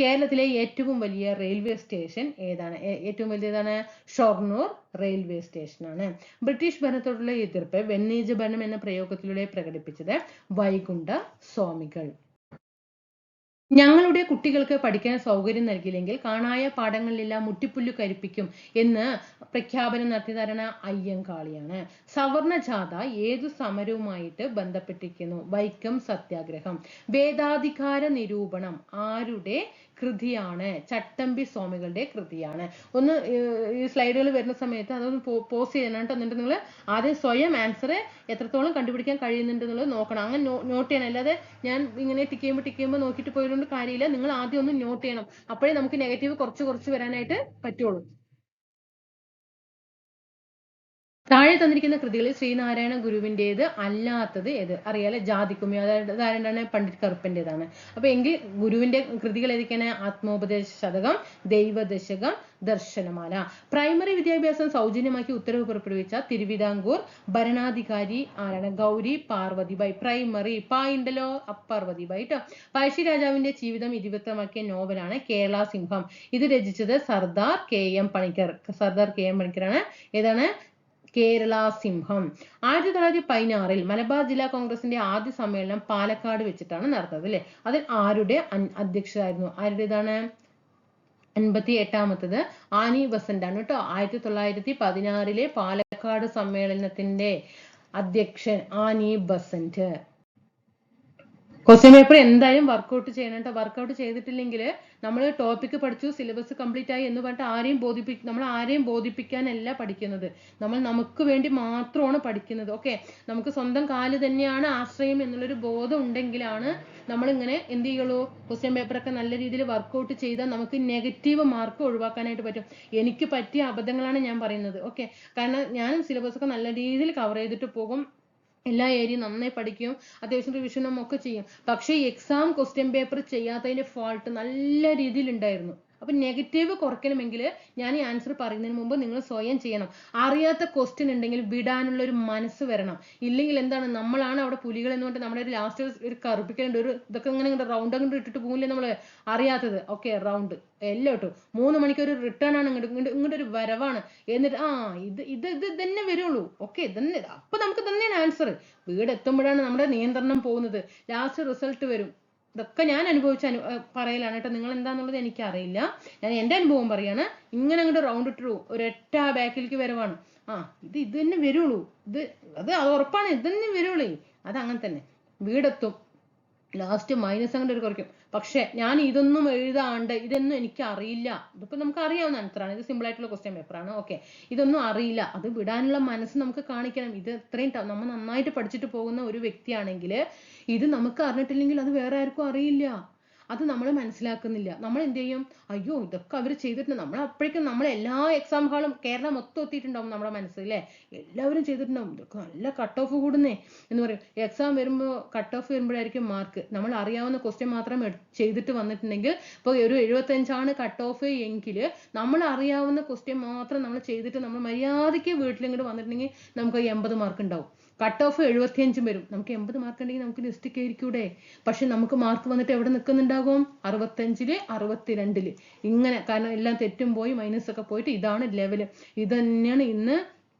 കേരളത്തിലെ ഏറ്റവും വലിയ റെയിൽവേ സ്റ്റേഷൻ ഏതാണ്? ഏറ്റവും വലിയതാണ് ഷൊർണൂർ റെയിൽവേ സ്റ്റേഷനാണ്. ബ്രിട്ടീഷ് ഭരണത്തോടുള്ള എതിർപ്പ് വെന്നീജ ഭരണം എന്ന പ്രയോഗത്തിലൂടെ പ്രകടിപ്പിച്ചത് വൈകുണ്ഠ സ്വാമികൾ. ഞങ്ങളുടെ കുട്ടികൾക്ക് പഠിക്കാൻ സൗകര്യം നൽകിയില്ലെങ്കിൽ കാണായ പാഠങ്ങളിലെല്ലാം മുട്ടിപ്പുല്ലു കരിപ്പിക്കും എന്ന് പ്രഖ്യാപനം നടത്തിയതാരാണ്? അയ്യങ്കാളിയാണ്. സവർണ ജാഥ ഏതു സമരവുമായിട്ട് ബന്ധപ്പെട്ടിരിക്കുന്നു? വൈക്കം സത്യാഗ്രഹം. വേദാധികാര നിരൂപണം ആരുടെ കൃതിയാണ്? ചട്ടമ്പി സ്വാമികളുടെ കൃതിയാണ്. ഒന്ന് ഈ സ്ലൈഡുകൾ വരുന്ന സമയത്ത് അതൊന്ന് പോസ് ചെയ്യണം കേട്ടോ. എന്നിട്ട് നിങ്ങൾ ആദ്യം സ്വയം ആൻസർ എത്രത്തോളം കണ്ടുപിടിക്കാൻ കഴിയുന്നുണ്ട് എന്നുള്ളത് നോക്കണം. അങ്ങനെ നോട്ട് ചെയ്യണം. അല്ലാതെ ഞാൻ ഇങ്ങനെ ടിക്ക് ചെയ്യുമ്പോൾ നോക്കിയിട്ട് പോയതുകൊണ്ട് കാര്യമില്ല. നിങ്ങൾ ആദ്യം ഒന്ന് നോട്ട് ചെയ്യണം. അപ്പോഴേ നമുക്ക് നെഗറ്റീവ് കുറച്ച് വരാനായിട്ട് പറ്റുള്ളൂ. താഴെ തന്നിരിക്കുന്ന കൃതികളിൽ ശ്രീനാരായണ ഗുരുവിൻ്റെത് അല്ലാത്തത് ഏത്? അറിയാലേ, ജാതിക്കുമ്മി. അതായത് ആരാണ്? പണ്ഡിറ്റ് കറുപ്പൻ്റെതാണ്. അപ്പൊ എങ്കിൽ ഗുരുവിന്റെ കൃതികൾ ഏതൊക്കെയാണ്? ആത്മോപദേശ ശതകം, ദൈവദശകം, ദർശനമാല. പ്രൈമറി വിദ്യാഭ്യാസം സൗജന്യമാക്കി ഉത്തരവ് പുറപ്പെടുവിച്ച തിരുവിതാംകൂർ ഭരണാധികാരി ആരാണ്? ഗൗരി പാർവതിബായി. പ്രൈമറി ഉണ്ടല്ലോ, അപ്പാർവതിബായി കേട്ടോ. പഴശ്ശി രാജാവിന്റെ ജീവിതം ഇതിവൃത്തമാക്കിയ നോവലാണ് കേരള സിംഹം. ഇത് രചിച്ചത് സർദാർ കെ എം പണിക്കറാണ്. ഏതാണ്? കേരള സിംഹം. 1916 മലബാർ ജില്ലാ കോൺഗ്രസിന്റെ ആദ്യ സമ്മേളനം പാലക്കാട് വെച്ചിട്ടാണ് നടന്നത് അല്ലെ. അതിൽ ആരുടെ അധ്യക്ഷരായിരുന്നു? ആരുടേതാണ്? 58ാമത്തത് ആനി ബസന്റ് ആണ് കേട്ടോ. 1916 പാലക്കാട് സമ്മേളനത്തിന്റെ അധ്യക്ഷൻ ആനി ബസന്റ്. ക്വസ്റ്റ്യൻ പേപ്പർ എന്തായാലും വർക്ക്ഔട്ട് ചെയ്യണം കേട്ടോ. വർക്ക്ഔട്ട് ചെയ്തിട്ടില്ലെങ്കിൽ നമ്മൾ ടോപ്പിക് പഠിച്ചു, സിലബസ് കംപ്ലീറ്റ് ആയി എന്ന് പറഞ്ഞിട്ട് നമ്മൾ ആരെയും ബോധിപ്പിക്കാനല്ല പഠിക്കുന്നത്. നമ്മൾ നമുക്ക് വേണ്ടി മാത്രമാണ് പഠിക്കുന്നത്. ഓക്കെ, നമുക്ക് സ്വന്തം കാല് തന്നെയാണ് ആശ്രയം എന്നുള്ളൊരു ബോധം ഉണ്ടെങ്കിലാണ് നമ്മൾ ഇങ്ങനെ എന്ത് ചെയ്യുള്ളൂ? ക്വസ്റ്റ്യൻ പേപ്പറൊക്കെ നല്ല രീതിയിൽ വർക്ക്ഔട്ട് ചെയ്താൽ നമുക്ക് നെഗറ്റീവ് മാർക്ക് ഒഴിവാക്കാനായിട്ട് പറ്റും. എനിക്ക് പറ്റിയ അബദ്ധങ്ങളാണ് ഞാൻ പറയുന്നത്. ഓക്കെ, കാരണം ഞാനും സിലബസ് ഒക്കെ നല്ല രീതിയിൽ കവർ ചെയ്തിട്ട് പോകും. എല്ലാ ഏരിയയും നന്നായി പഠിക്കും, അത്യാവശ്യം റിവിഷനും ഒക്കെ ചെയ്യും. പക്ഷേ എക്സാം ക്വസ്റ്റ്യൻ പേപ്പർ ചെയ്യാത്തതിന്റെ ഫോൾട്ട് നല്ല രീതിയിൽ ഉണ്ടായിരുന്നു. അപ്പൊ നെഗറ്റീവ് കുറയ്ക്കണമെങ്കിൽ ഞാൻ ഈ ആൻസർ പറയുന്നതിന് മുമ്പ് നിങ്ങൾ സ്വയം ചെയ്യണം. അറിയാത്ത ക്വസ്റ്റ്യൻ ഉണ്ടെങ്കിൽ വിടാനുള്ള ഒരു മനസ്സ് വരണം. ഇല്ലെങ്കിൽ എന്താണ്, നമ്മളാണ് അവിടെ പുലികൾ എന്ന് പറഞ്ഞിട്ട് നമ്മുടെ ഒരു ലാസ്റ്റ് ഒരു കറുപ്പിക്കലുണ്ട്, ഒരു ഇതൊക്കെ ഇങ്ങനെ റൗണ്ട് അങ്ങോട്ട് ഇട്ടിട്ട് പോകില്ലേ നമ്മൾ അറിയാത്തത്. ഓക്കെ, റൗണ്ട് എല്ലാം ഇട്ടു. 3 മണിക്ക് ഒരു റിട്ടേൺ ആണ്, ഇങ്ങോട്ട് ഒരു വരവാണ്. എന്നിട്ട് ഇത് തന്നെ വരുള്ളൂ. ഓക്കെ, ഇതന്നെ. അപ്പൊ നമുക്ക് തന്നെയാണ് ആൻസർ. വീട് എത്തുമ്പോഴാണ് നമ്മുടെ നിയന്ത്രണം പോകുന്നത്. ലാസ്റ്റ് റിസൾട്ട് വരും. ഇതൊക്കെ ഞാൻ അനുഭവിച്ച പറയലാണ് കേട്ടോ. നിങ്ങൾ എന്താന്നുള്ളത് എനിക്ക് അറിയില്ല. ഞാൻ എൻ്റെ അനുഭവം പറയാണ്. ഇങ്ങനെ അങ്ങോട്ട് റൗണ്ട് ഇട്ടു, ഒരൊറ്റ ബാക്കിലേക്ക് വരവാണ്. ഇത് തന്നെ വരുള്ളൂ. അത് ഉറപ്പാണ്, ഇത് തന്നെ വരുള്ളൂ. അത് അങ്ങനെ തന്നെ വീടെത്തും. ലാസ്റ്റ് മൈനസ് അങ്ങോട്ട് ഒരു കുറയ്ക്കും. പക്ഷെ ഞാൻ ഇതൊന്നും എഴുതാണ്ട്, ഇതൊന്നും എനിക്ക് അറിയില്ല. ഇതിപ്പോ നമുക്ക് അറിയാവുന്ന ആൻസറാണ്. ഇത് സിമ്പിൾ ആയിട്ടുള്ള ക്വസ്റ്റ്യൻ പേപ്പറാണ്. ഓക്കെ, ഇതൊന്നും അറിയില്ല, അത് വിടാനുള്ള മനസ്സ് നമുക്ക് കാണിക്കണം. ഇത് ഇത്രയും നമ്മൾ നന്നായിട്ട് പഠിച്ചിട്ട് പോകുന്ന ഒരു വ്യക്തിയാണെങ്കിൽ ഇത് നമുക്ക് അറിഞ്ഞിട്ടില്ലെങ്കിൽ അത് വേറെ ആർക്കും അറിയില്ല. അത് നമ്മൾ മനസ്സിലാക്കുന്നില്ല. നമ്മൾ എന്ത് ചെയ്യും? അയ്യോ, ഇതൊക്കെ അവർ ചെയ്തിട്ടുണ്ട്. നമ്മൾ അപ്പോഴേക്കും നമ്മൾ എല്ലാ എക്സാം ഹാളും കേരളം മൊത്തം എത്തിയിട്ടുണ്ടാവും നമ്മുടെ മനസ്സ് അല്ലേ. എല്ലാവരും ചെയ്തിട്ടുണ്ടാവും. ഇതൊക്കെ നല്ല കട്ട് ഓഫ് കൂടുന്നേ എന്ന് പറയും. എക്സാം വരുമ്പോൾ കട്ട് ഓഫ് വരുമ്പോഴായിരിക്കും മാർക്ക്. നമ്മൾ അറിയാവുന്ന ക്വസ്റ്റ്യൻ മാത്രം ചെയ്തിട്ട് വന്നിട്ടുണ്ടെങ്കിൽ, ഇപ്പോൾ ഒരു 75 കട്ട് ഓഫ് എങ്കിൽ നമ്മൾ അറിയാവുന്ന ക്വസ്റ്റ്യൻ മാത്രം നമ്മൾ ചെയ്തിട്ട് നമ്മൾ മര്യാദയ്ക്ക് വീട്ടിലിങ്ങോട്ട് വന്നിട്ടുണ്ടെങ്കിൽ നമുക്ക് 80 മാർക്ക് ഉണ്ടാവും. കട്ട് ഓഫ് 75 വരും. നമുക്ക് 80 മാർക്ക് ഉണ്ടെങ്കിൽ നമുക്ക് ലിസ്റ്റ് കയറിക്കൂടെ? പക്ഷെ നമുക്ക് മാർക്ക് വന്നിട്ട് എവിടെ നിൽക്കുന്നുണ്ടാകും? 65, 62 ഇങ്ങനെ. കാരണം എല്ലാം തെറ്റും പോയി മൈനസ് ഒക്കെ പോയിട്ട് ഇതാണ് ലെവല്. ഇത് തന്നെയാണ് ഇന്ന്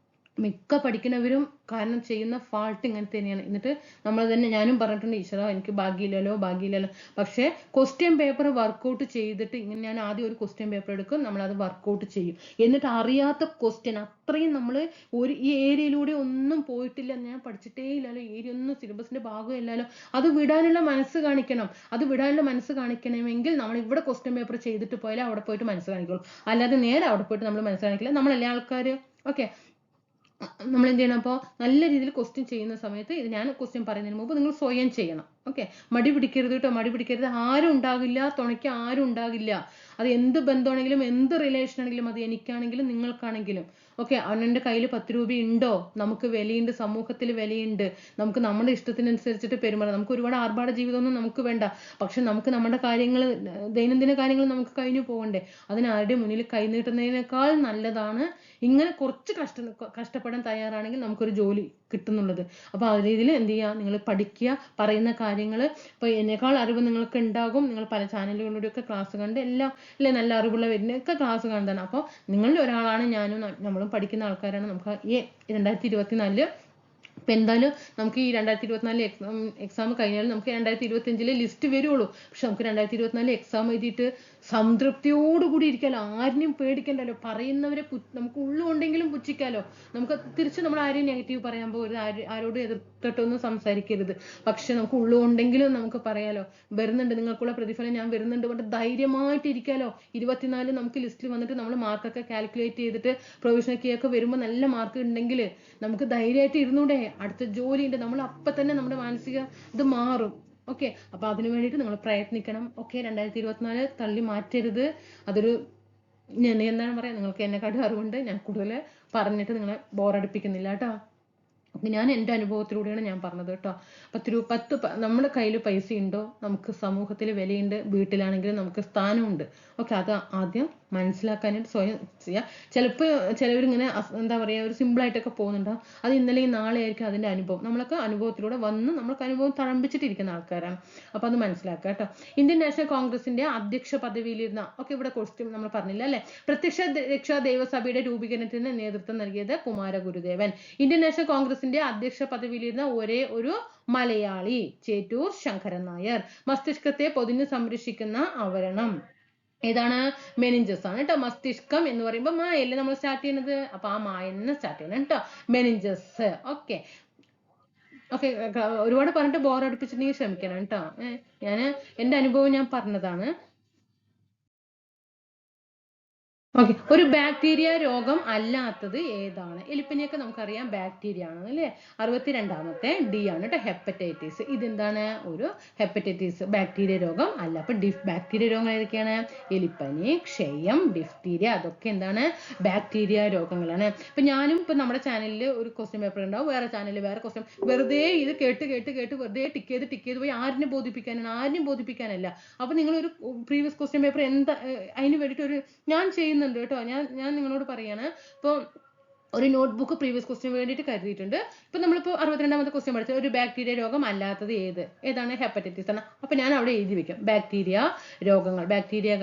മിക്ക പഠിക്കുന്നവരും കാരണം ചെയ്യുന്ന ഫാൾട്ട് ഇങ്ങനെ തന്നെയാണ്. എന്നിട്ട് നമ്മൾ തന്നെ, ഞാനും പറഞ്ഞിട്ടുണ്ട്, ഈശ്വര എനിക്ക് ഭാഗ്യമില്ലല്ലോ. പക്ഷെ ക്വസ്റ്റ്യൻ പേപ്പർ വർക്ക്ഔട്ട് ചെയ്തിട്ട് ഇങ്ങനെ ഞാൻ ആദ്യം ഒരു ക്വസ്റ്റ്യൻ പേപ്പർ എടുക്കും, നമ്മളത് വർക്ക്ഔട്ട് ചെയ്യും. എന്നിട്ട് അറിയാത്ത ക്വസ്റ്റ്യൻ അത്രയും നമ്മൾ ഈ ഏരിയയിലൂടെ ഒന്നും പോയിട്ടില്ല, ഞാൻ പഠിച്ചിട്ടേ ഇല്ലല്ലോ, ഏരിയ ഒന്നും സിലബസിന്റെ ഭാഗമില്ലല്ലോ, അത് വിടാനുള്ള മനസ്സ് കാണിക്കണം. അത് വിടാനുള്ള മനസ്സ് കാണിക്കണമെങ്കിൽ നമ്മൾ ഇവിടെ ക്വസ്റ്റ്യൻ പേപ്പർ ചെയ്തിട്ട് പോയാലേ അവിടെ പോയിട്ട് മനസ്സ് കാണിക്കുള്ളൂ. അല്ലാതെ നേരെ അവിടെ പോയിട്ട് നമ്മൾ മനസ്സ് കാണിക്കില്ല. നമ്മളെല്ലാ ആൾക്കാർ. ഓക്കെ, നമ്മൾ എന്ത് ചെയ്യണം? അപ്പോൾ നല്ല രീതിയിൽ ക്വസ്റ്റ്യൻ ചെയ്യുന്ന സമയത്ത് ഇത് ഞാൻ ക്വസ്റ്റ്യൻ പറയുന്നതിന് മുമ്പ് നിങ്ങൾ സ്വയം ചെയ്യണം. ഓക്കെ, മടി പിടിക്കരുത് കേട്ടോ, മടി പിടിക്കരുത്. ആരും ഉണ്ടാകില്ല, തുണയ്ക്ക് ആരും ഉണ്ടാകില്ല. അത് എന്ത് ബന്ധമാണെങ്കിലും എന്ത് റിലേഷൻ ആണെങ്കിലും, അത് എനിക്കാണെങ്കിലും നിങ്ങൾക്കാണെങ്കിലും. ഓക്കെ, അവനവൻ്റെ കയ്യിൽ 10 രൂപ ഉണ്ടോ, നമുക്ക് വിലയുണ്ട്, സമൂഹത്തിൽ വിലയുണ്ട്. നമുക്ക് നമ്മുടെ ഇഷ്ടത്തിനനുസരിച്ചിട്ട് പെരുമാറാം. നമുക്ക് ഒരുപാട് ആർഭാട ജീവിതമൊന്നും നമുക്ക് വേണ്ട. പക്ഷെ നമുക്ക് നമ്മുടെ കാര്യങ്ങൾ, ദൈനംദിന കാര്യങ്ങൾ നമുക്ക് കഴിഞ്ഞു പോകണ്ടേ. അതിന് ആരുടെ മുന്നിൽ കൈനീട്ടുന്നതിനേക്കാൾ നല്ലതാണ് ഇങ്ങനെ കുറച്ച് കഷ്ടപ്പെടാൻ തയ്യാറാണെങ്കിൽ നമുക്കൊരു ജോലി കിട്ടുന്നുള്ളത്. അപ്പോൾ ആ രീതിയിൽ എന്ത് ചെയ്യുക, നിങ്ങൾ പഠിക്കുക, പറയുന്ന കാര്യങ്ങൾ. ഇപ്പോൾ എന്നേക്കാൾ അറിവ് നിങ്ങൾക്ക് ഉണ്ടാകും. നിങ്ങൾ പല ചാനലുകളിലൂടെയൊക്കെ ക്ലാസ് കണ്ട് എല്ലാം അല്ലെ, നല്ല അറിവുള്ളവരിനൊക്കെ ക്ലാസ് കാണുന്നതാണ്. അപ്പോൾ നിങ്ങളിൽ ഒരാളാണ് ഞാനും, നമ്മളും പഠിക്കുന്ന ആൾക്കാരാണ്. നമുക്ക് ഈ 2024 ഇപ്പം എന്തായാലും നമുക്ക് ഈ 2024 എക്സാം കഴിഞ്ഞാലും നമുക്ക് 2025 ലിസ്റ്റ് വരുള്ളൂ. പക്ഷെ നമുക്ക് 2024 എക്സാം എഴുതിയിട്ട് സംതൃപ്തിയോടുകൂടി ഇരിക്കാലോ, ആരെയും പേടിക്കണ്ടല്ലോ. പറയുന്നവരെ നമുക്ക് ഉള്ളുകൊണ്ടെങ്കിലും പുച്ഛിക്കാലോ. നമുക്ക് തിരിച്ച് നമ്മൾ ആരെയും നെഗറ്റീവ് പറയാൻ പോകരുത്, ആരോടും എതിർത്തിട്ടൊന്നും സംസാരിക്കരുത്. പക്ഷെ നമുക്ക് ഉള്ളുകൊണ്ടെങ്കിലും നമുക്ക് പറയാലോ, വരുന്നുണ്ട് നിങ്ങൾക്കുള്ള പ്രതിഫലം, ഞാൻ വരുന്നുണ്ട് പറഞ്ഞിട്ട് ധൈര്യമായിട്ട് ഇരിക്കാലോ. 24 നമുക്ക് ലിസ്റ്റിൽ വന്നിട്ട് നമ്മൾ മാർക്കൊക്കെ കാൽക്കുലേറ്റ് ചെയ്തിട്ട് പ്രൊവിഷണൽ കീ ഒക്കെ വരുമ്പോൾ നല്ല മാർക്ക് ഉണ്ടെങ്കിൽ നമുക്ക് ധൈര്യമായിട്ട് ഇരുന്നൂടെ. അടുത്ത ജോലി ഉണ്ട്, നമ്മൾ അപ്പം തന്നെ നമ്മുടെ മാനസിക ഇത് മാറും. ഓക്കെ, അപ്പൊ അതിനു വേണ്ടിയിട്ട് നിങ്ങൾ പ്രയത്നിക്കണം. ഓക്കെ, 2024 തള്ളി മാറ്റരുത്. അതൊരു എന്താണ് പറയാ, നിങ്ങൾക്ക് എന്നെക്കാട്ടും അറിവുണ്ട്, ഞാൻ കൂടുതൽ പറഞ്ഞിട്ട് നിങ്ങളെ ബോറടിപ്പിക്കുന്നില്ല കേട്ടോ. ഞാൻ എൻ്റെ അനുഭവത്തിലൂടെയാണ് ഞാൻ പറഞ്ഞത് കേട്ടോ. 10 നമ്മുടെ കയ്യിൽ പൈസ ഉണ്ടോ, നമുക്ക് സമൂഹത്തിൽ വിലയുണ്ട്, വീട്ടിലാണെങ്കിലും നമുക്ക് സ്ഥാനമുണ്ട്. ഓക്കെ, അത് ആദ്യം മനസ്സിലാക്കാനായിട്ട് സ്വയം ചെയ്യുക. ചിലപ്പോൾ ചിലവരിങ്ങനെ എന്താ പറയുക, ഒരു സിമ്പിളായിട്ടൊക്കെ പോകുന്നുണ്ടാവും. അത് ഇന്നലെയും നാളെ ആയിരിക്കും അതിൻ്റെ അനുഭവം. നമ്മളൊക്കെ അനുഭവത്തിലൂടെ വന്ന് നമ്മൾക്ക് അനുഭവം തഴമ്പിച്ചിട്ടിരിക്കുന്ന ആൾക്കാരാണ്. അപ്പോൾ അത് മനസ്സിലാക്കുക കേട്ടോ. ഇന്ത്യൻ നാഷണൽ കോൺഗ്രസിന്റെ അധ്യക്ഷ പദവിയിലിരുന്ന, ഓക്കെ ഇവിടെ ക്വസ്റ്റ്യൻ നമ്മൾ പറഞ്ഞില്ല അല്ലെ, പ്രത്യക്ഷ രക്ഷാ ദൈവസഭയുടെ രൂപീകരണത്തിന് നേതൃത്വം നൽകിയത് കുമാരഗുരുദേവൻ. ഇന്ത്യൻ നാഷണൽ കോൺഗ്രസിന്റെ അധ്യക്ഷ പദവിയിലിരുന്ന ഒരേ ഒരു മലയാളി ചേറ്റൂർ ശങ്കരൻ നായർ. മസ്തിഷ്കത്തെ പൊതിഞ്ഞ് സംരക്ഷിക്കുന്ന ആവരണം ഏതാണ്? മെനിഞ്ചസ് ആണ് കേട്ടോ. മസ്തിഷ്കം എന്ന് പറയുമ്പോൾ മായല്ലേ നമ്മൾ സ്റ്റാർട്ട് ചെയ്യുന്നത്, അപ്പൊ ആ മായെന്ന് സ്റ്റാർട്ട് ചെയ്യണം കേട്ടോ, മെനിഞ്ചസ്. ഓക്കെ ഓക്കെ, ഒരുപാട് പറഞ്ഞിട്ട് ബോർ അടുപ്പിച്ചിട്ടുണ്ടെങ്കിൽ ക്ഷമിക്കണം കേട്ടോ. ഞാൻ എൻ്റെ അനുഭവം ഞാൻ പറഞ്ഞതാണ്. ഓക്കെ, ഒരു ബാക്ടീരിയ രോഗം അല്ലാത്തത് ഏതാണ്? എലിപ്പനിയൊക്കെ നമുക്കറിയാം ബാക്ടീരിയ ആണ് അല്ലേ. 62ാമത്തെ ഡി ആണ് കേട്ടോ, ഹെപ്പറ്റൈറ്റിസ്. ഇതെന്താണ്? ഒരു ഹെപ്പറ്റൈറ്റിസ് ബാക്ടീരിയ രോഗം അല്ല. അപ്പൊ ബാക്ടീരിയ രോഗങ്ങൾ ഏതൊക്കെയാണ്? എലിപ്പനി, ക്ഷയം, ഡിഫ്തീരിയ, അതൊക്കെ എന്താണ്? ബാക്ടീരിയ രോഗങ്ങളാണ്. ഇപ്പൊ ഞാനും ഇപ്പൊ നമ്മുടെ ചാനലിൽ ഒരു ക്വസ്റ്റ്യൻ പേപ്പർ ഉണ്ടാവും, വേറെ ചാനലിൽ വേറെ ക്വസ്റ്റ്യൻ. വെറുതെ ഇത് കേട്ട് വെറുതെ ടിക്ക് ചെയ്ത് പോയി ആരിനെ ബോധിപ്പിക്കാനാണ്? ആരിനെയും ബോധിപ്പിക്കാനല്ല. അപ്പൊ നിങ്ങളൊരു പ്രീവിയസ് ക്വസ്റ്റ്യൻ പേപ്പർ എന്താ അതിന് വേണ്ടിയിട്ട് ഒരു ഞാൻ ചെയ്യുന്നുണ്ട് കേട്ടോ. ഞാൻ നിങ്ങളോട് പറയാണ്. ഇപ്പോൾ ഒരു നോട്ട്ബുക്ക് പ്രീവിയസ് ക്വസ്റ്റ്യൻ വേണ്ടിയിട്ട് കരുതിയിട്ടുണ്ട്. ഇപ്പൊ നമ്മളിപ്പോൾ 62ാമത്തെ ക്വസ്റ്റ്യൻ പഠിച്ച ഒരു ബാക്ടീരിയ രോഗം അല്ലാത്തത് ഏതാണ്? ഹെപ്പറ്റൈറ്റിസ് ആണ്. അപ്പൊ ഞാൻ അവിടെ എഴുതി വെക്കും ബാക്ടീരിയ രോഗങ്ങൾ, ബാക്ടീരിയ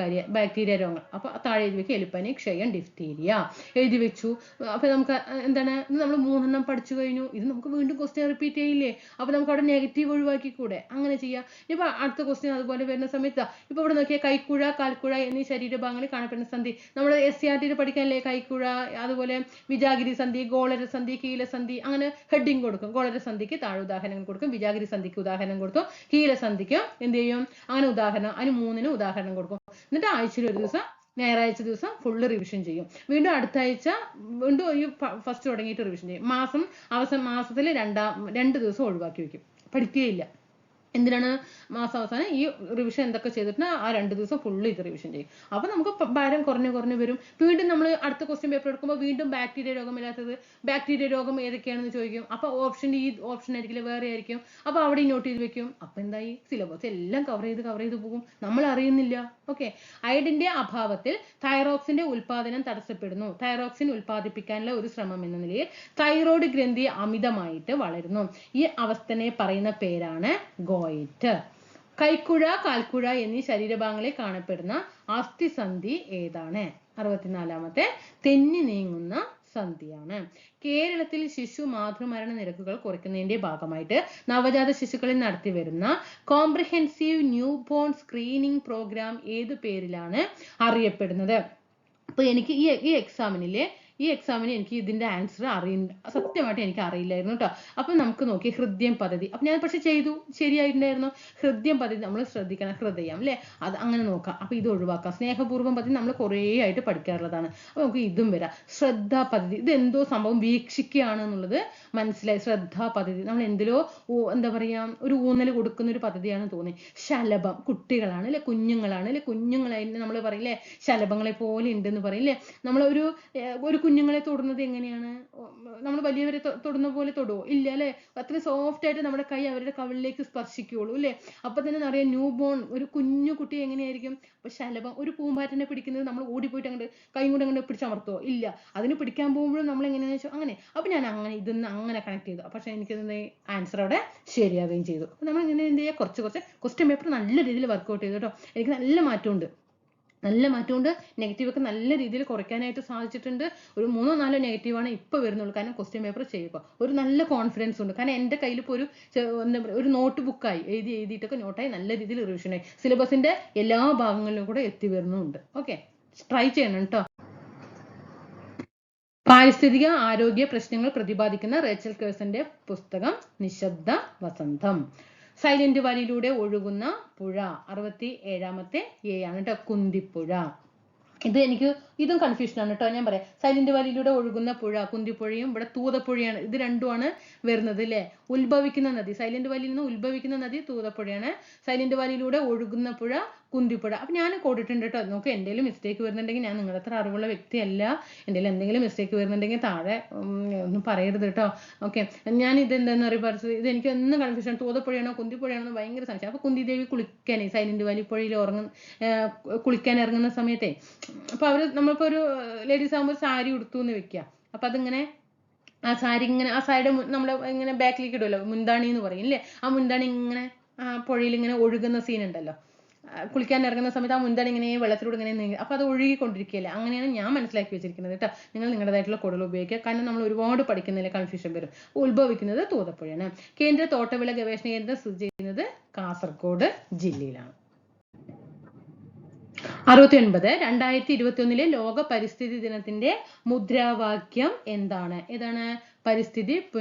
രോഗങ്ങൾ. അപ്പൊ താഴെ എഴുതി വെക്കും എലിപ്പനി, ക്ഷയം, ഡിഫ്തീരിയ എഴുതി വെച്ചു. അപ്പൊ നമുക്ക് എന്താണ്, നമ്മൾ 3 പഠിച്ചു കഴിഞ്ഞു. ഇത് നമുക്ക് വീണ്ടും ക്വസ്റ്റ്യൻ റിപ്പീറ്റ് ചെയ്യില്ലേ? അപ്പൊ നമുക്ക് അവിടെ നെഗറ്റീവ് ഒഴിവാക്കി കൂടെ? അങ്ങനെ ചെയ്യാം. ഇപ്പൊ അടുത്ത ക്വസ്റ്റ്യൻ അതുപോലെ വരുന്ന സമയത്ത് ഇപ്പൊ ഇവിടെ നോക്കിയാൽ കൈക്കുഴ, കാൽക്കുഴ എന്നീ ശരീരഭാഗങ്ങളിൽ കാണപ്പെടുന്ന സന്ധി. നമ്മൾ SCRT പഠിക്കാനല്ലേ കൈക്കുഴ, അതുപോലെ വിജാഗിരി സന്ധി, ഗോളര സന്ധി, കീലസന്ധി, അങ്ങനെ ഹെഡിങ് കൊടുക്കും. ഗോളര സന്ധിക്ക് താഴെ ഉദാഹരണങ്ങൾ കൊടുക്കും, വിജാഗിരി സന്ധിക്ക് ഉദാഹരണം കൊടുക്കും, കീലസന്ധിക്ക് എന്ത് ചെയ്യും, അങ്ങനെ ഉദാഹരണം, അതിന് 3 ഉദാഹരണം കൊടുക്കും. എന്നിട്ട് ആഴ്ചയിൽ ഒരു ദിവസം, ഞായറാഴ്ച ദിവസം ഫുള്ള് റിവിഷൻ ചെയ്യും. വീണ്ടും അടുത്ത ആഴ്ച വീണ്ടും ഈ ഫസ്റ്റ് തുടങ്ങിയിട്ട് റിവിഷൻ ചെയ്യും. മാസത്തിൽ 2 ദിവസം ഒഴിവാക്കി വെക്കും, പഠിക്കുകയില്ല. എന്തിനാണ്? മാസാവസാനം ഈ റിവിഷൻ എന്തൊക്കെ ചെയ്തിട്ട് ആ 2 ദിവസം ഫുള്ള് ഇത് റിവിഷൻ ചെയ്യും. അപ്പൊ നമുക്ക് ഭാരം കുറഞ്ഞു വരും. വീണ്ടും നമ്മൾ അടുത്ത ക്വസ്റ്റ്യൻ പേപ്പർ എടുക്കുമ്പോൾ വീണ്ടും ബാക്ടീരിയ രോഗമില്ലാത്തത്, ബാക്ടീരിയ രോഗം ഏതൊക്കെയാണെന്ന് ചോദിക്കും. അപ്പൊ ഈ ഓപ്ഷൻ ആയിരിക്കില്ല, വേറെ ആയിരിക്കും. അപ്പൊ അവിടെ നോട്ട് ചെയ്ത് വെക്കും. അപ്പൊ എന്തായി? സിലബസ് എല്ലാം കവർ ചെയ്ത് പോകും, നമ്മൾ അറിയുന്നില്ല. ഓക്കെ, അയഡിന്റെ അഭാവത്തിൽ തൈറോക്സിന്റെ ഉൽപാദനം തടസ്സപ്പെടുന്നു. തൈറോക്സിൻ ഉൽപ്പാദിപ്പിക്കാനുള്ള ഒരു ശ്രമം എന്ന നിലയിൽ തൈറോയ്ഡ് ഗ്രന്ഥി അമിതമായിട്ട് വളരുന്നു. ഈ അവസ്ഥനെ പറയുന്ന പേരാണ് ഗോയിറ്റർ. കൈക്കുഴ, കാൽക്കുഴ എന്നീ ശരീരഭാഗങ്ങളിൽ കാണപ്പെടുന്ന അസ്ഥിസന്ധി ഏതാണ്? 64ാമത്തെ തെന്നി നീങ്ങുന്ന സന്ധിയാണ്. കേരളത്തിൽ ശിശു മാതൃമരണ നിരക്കുകൾ കുറയ്ക്കുന്നതിന്റെ ഭാഗമായിട്ട് നവജാത ശിശുക്കളിൽ നടത്തിവരുന്ന comprehensive newborn screening programme ഏതു പേരിലാണ് അറിയപ്പെടുന്നത്? അപ്പൊ എനിക്ക് ഈ എക്സാമിനിലെ ഈ എക്സാമിന് എനിക്ക് ഇതിന്റെ ആൻസർ സത്യമായിട്ട് എനിക്ക് അറിയില്ലായിരുന്നു കേട്ടോ. അപ്പൊ നമുക്ക് നോക്കി ഹൃദയം പദ്ധതി. അപ്പൊ ഞാൻ പക്ഷെ ചെയ്തു, ശരിയായിട്ടുണ്ടായിരുന്നു. ഹൃദയം പദ്ധതി നമ്മൾ ശ്രദ്ധിക്കണം, ഹൃദയം അല്ലെ, അത് അങ്ങനെ നോക്കാം. അപ്പൊ ഇത് ഒഴിവാക്കാം. സ്നേഹപൂർവ്വം പദ്ധതി നമ്മൾ കുറേ ആയിട്ട് പഠിക്കാറുള്ളതാണ്. അപ്പൊ നമുക്ക് ഇതും വരാം. ശ്രദ്ധാ പദ്ധതി, ഇത് എന്തോ സംഭവം വീക്ഷിക്കുകയാണ് എന്നുള്ളത് മനസ്സിലായി. ശ്രദ്ധാ പദ്ധതി നമ്മൾ എന്തിലോ എന്താ പറയാ ഒരു ഊന്നൽ കൊടുക്കുന്ന ഒരു പദ്ധതിയാണെന്ന് തോന്നി. ശലഭം, കുട്ടികളാണ് അല്ലെ, കുഞ്ഞുങ്ങളാണ് അല്ലെ, കുഞ്ഞുങ്ങളായിട്ട് നമ്മൾ പറയില്ലേ ശലഭങ്ങളെ പോലെ ഉണ്ടെന്ന് പറയില്ലേ. നമ്മൾ ഒരു കുഞ്ഞുങ്ങളെ തൊടുന്നത് എങ്ങനെയാണ്? നമ്മൾ വലിയവരെ തൊടുന്ന പോലെ തൊടുവോ? ഇല്ല അല്ലെ. അത്ര സോഫ്റ്റ് ആയിട്ട് നമ്മുടെ കൈ അവരുടെ കവിളിലേക്ക് സ്പർശിക്കുകയുള്ളൂ അല്ലെ. അപ്പൊ തന്നെ അറിയാം ന്യൂ ബോൺ ഒരു കുഞ്ഞു കുട്ടി എങ്ങനെയായിരിക്കും. അപ്പൊ ശലഭം, ഒരു പൂമ്പാറ്റനെ പിടിക്കുന്നത് നമ്മൾ ഓടിപ്പോയിട്ട് അങ്ങോട്ട് കൈ കൊണ്ട് അങ്ങോട്ട് പിടിച്ചമർത്തുവോ? ഇല്ല. അതിന് പിടിക്കാൻ പോകുമ്പോഴും നമ്മൾ എങ്ങനെയാണെന്ന് വെച്ചാൽ അങ്ങനെ. അപ്പൊ ഞാൻ അങ്ങനെ ഇതൊന്ന് അങ്ങനെ കണക്ട് ചെയ്തു. പക്ഷെ എനിക്കിത് ആൻസർ അവിടെ ശരിയാവുകയും ചെയ്തു. അപ്പൊ നമ്മൾ ഇങ്ങനെ എന്ത് ചെയ്യുക, കുറച്ച് ക്വസ്റ്റ്യൻ പേപ്പർ നല്ല രീതിയിൽ വർക്ക്ഔട്ട് ചെയ്തു കേട്ടോ. എനിക്ക് നല്ല മാറ്റമുണ്ട്. നെഗറ്റീവ് ഒക്കെ നല്ല രീതിയിൽ കുറയ്ക്കാനായിട്ട് സാധിച്ചിട്ടുണ്ട്. ഒരു 3-4 നെഗറ്റീവാണ് ഇപ്പൊ വരുന്നുള്ളൂ. കാരണം ക്വസ്റ്റ്യൻ പേപ്പർ ചെയ്യുമ്പോൾ ഒരു നല്ല കോൺഫിഡൻസ് ഉണ്ട്. കാരണം എൻ്റെ കയ്യിൽ ഇപ്പോൾ ഒരു നോട്ട് ബുക്കായി എഴുതിയിട്ടൊക്കെ നോട്ടായി നല്ല രീതിയിൽ റിവിഷനായി. സിലബസിന്റെ എല്ലാ ഭാഗങ്ങളിലും കൂടെ എത്തി വരുന്നുണ്ട്. ഓക്കെ, ട്രൈ ചെയ്യണം കേട്ടോ. പാരിസ്ഥിതിക ആരോഗ്യ പ്രശ്നങ്ങൾ പ്രതിപാദിക്കുന്ന റേച്ചൽ കേഴ്സന്റെ പുസ്തകം നിശബ്ദ വസന്തം. സൈലന്റ് വാലിയിലൂടെ ഒഴുകുന്ന പുഴ 67ാമത്തെ എ ആണ് കേട്ടോ, കുന്തിപ്പുഴ. ഇതും കൺഫ്യൂഷൻ ആണ് കേട്ടോ. ഞാൻ പറയാം, സൈലന്റ് വാലിയിലൂടെ ഒഴുകുന്ന പുഴ കുന്തിപ്പുഴയും ഇവിടെ തൂതപ്പുഴയാണ്. ഇത് രണ്ടുമാണ് വരുന്നത് അല്ലെ. ഉത്ഭവിക്കുന്ന നദി, സൈലന്റ് വാലിയിൽ നിന്ന് ഉത്ഭവിക്കുന്ന നദി തൂതപ്പുഴയാണ്. സൈലന്റ് വാലിയിലൂടെ ഒഴുകുന്ന പുഴ കുന്തിപ്പുഴ. അപ്പൊ ഞാൻ കോടിട്ടുണ്ട് കേട്ടോ. നോക്ക്, എന്തെങ്കിലും മിസ്റ്റേക്ക് വരുന്നുണ്ടെങ്കിൽ, ഞാൻ നിങ്ങളുടെ അത്ര അറിവുള്ള വ്യക്തിയല്ല, എന്തെങ്കിലും എന്തെങ്കിലും മിസ്റ്റേക്ക് വരുന്നുണ്ടെങ്കിൽ താഴെ ഒന്നും പറയരുത് കേട്ടോ. ഓക്കെ, ഞാൻ ഇതെന്താന്ന് പറയുക, ഇത് എനിക്ക് ഒന്നും കൺഫ്യൂഷൻ, തൂതപ്പുഴയാണോ കുന്തിപ്പുഴയാണോ ഭയങ്കര സംശയം. അപ്പൊ കുന്തിദേവി കുളിക്കാനേ സൈലന്റ് വാലി പുഴയിൽ കുളിക്കാൻ ഇറങ്ങുന്ന സമയത്തെ, അപ്പൊ നമ്മളിപ്പോ ഒരു ലേഡീസ് ആകുമ്പോൾ സാരി ഉടുത്തു എന്ന് വെക്കുക. അപ്പൊ അതിങ്ങനെ ആ സാരിയുടെ നമ്മള് ഇങ്ങനെ ബാക്കിലേക്ക് ഇടുമല്ലോ, മുന്താണി എന്ന് പറയും അല്ലേ. ആ മുന്താണി ഇങ്ങനെ പുഴയിൽ ഇങ്ങനെ ഒഴുകുന്ന സീൻ ഉണ്ടല്ലോ. കുളിക്കാൻ ഇറങ്ങുന്ന സമയത്ത് ആ മുന്താണി ഇങ്ങനെ വെള്ളത്തിലൂടെ ഇങ്ങനെ നീങ്ങി, അപ്പൊ അത് ഒഴുകിക്കൊണ്ടിരിക്കുകയല്ലേ. അങ്ങനെയാണ് ഞാൻ മനസ്സിലാക്കി വെച്ചിരിക്കുന്നത് കേട്ടോ. നിങ്ങൾ നിങ്ങളുടേതായിട്ടുള്ള കോഡുകൾ ഉപയോഗിക്കുക. കാരണം നമ്മൾ ഒരുപാട് പഠിക്കുന്നതിൽ കൺഫ്യൂഷൻ വരും. ഉത്ഭവിക്കുന്നത് തൂതപ്പുഴയാണ്. കേന്ദ്ര തോട്ടവിള ഗവേഷണ കേന്ദ്രം സ്ഥിതി ചെയ്യുന്നത് കാസർഗോഡ് ജില്ലയിലാണ്. 69 2021 ലോക പരിസ്ഥിതി ദിനത്തിന്റെ മുദ്രാവാക്യം എന്താണ്? ഏതാണ്? പരിസ്ഥിതി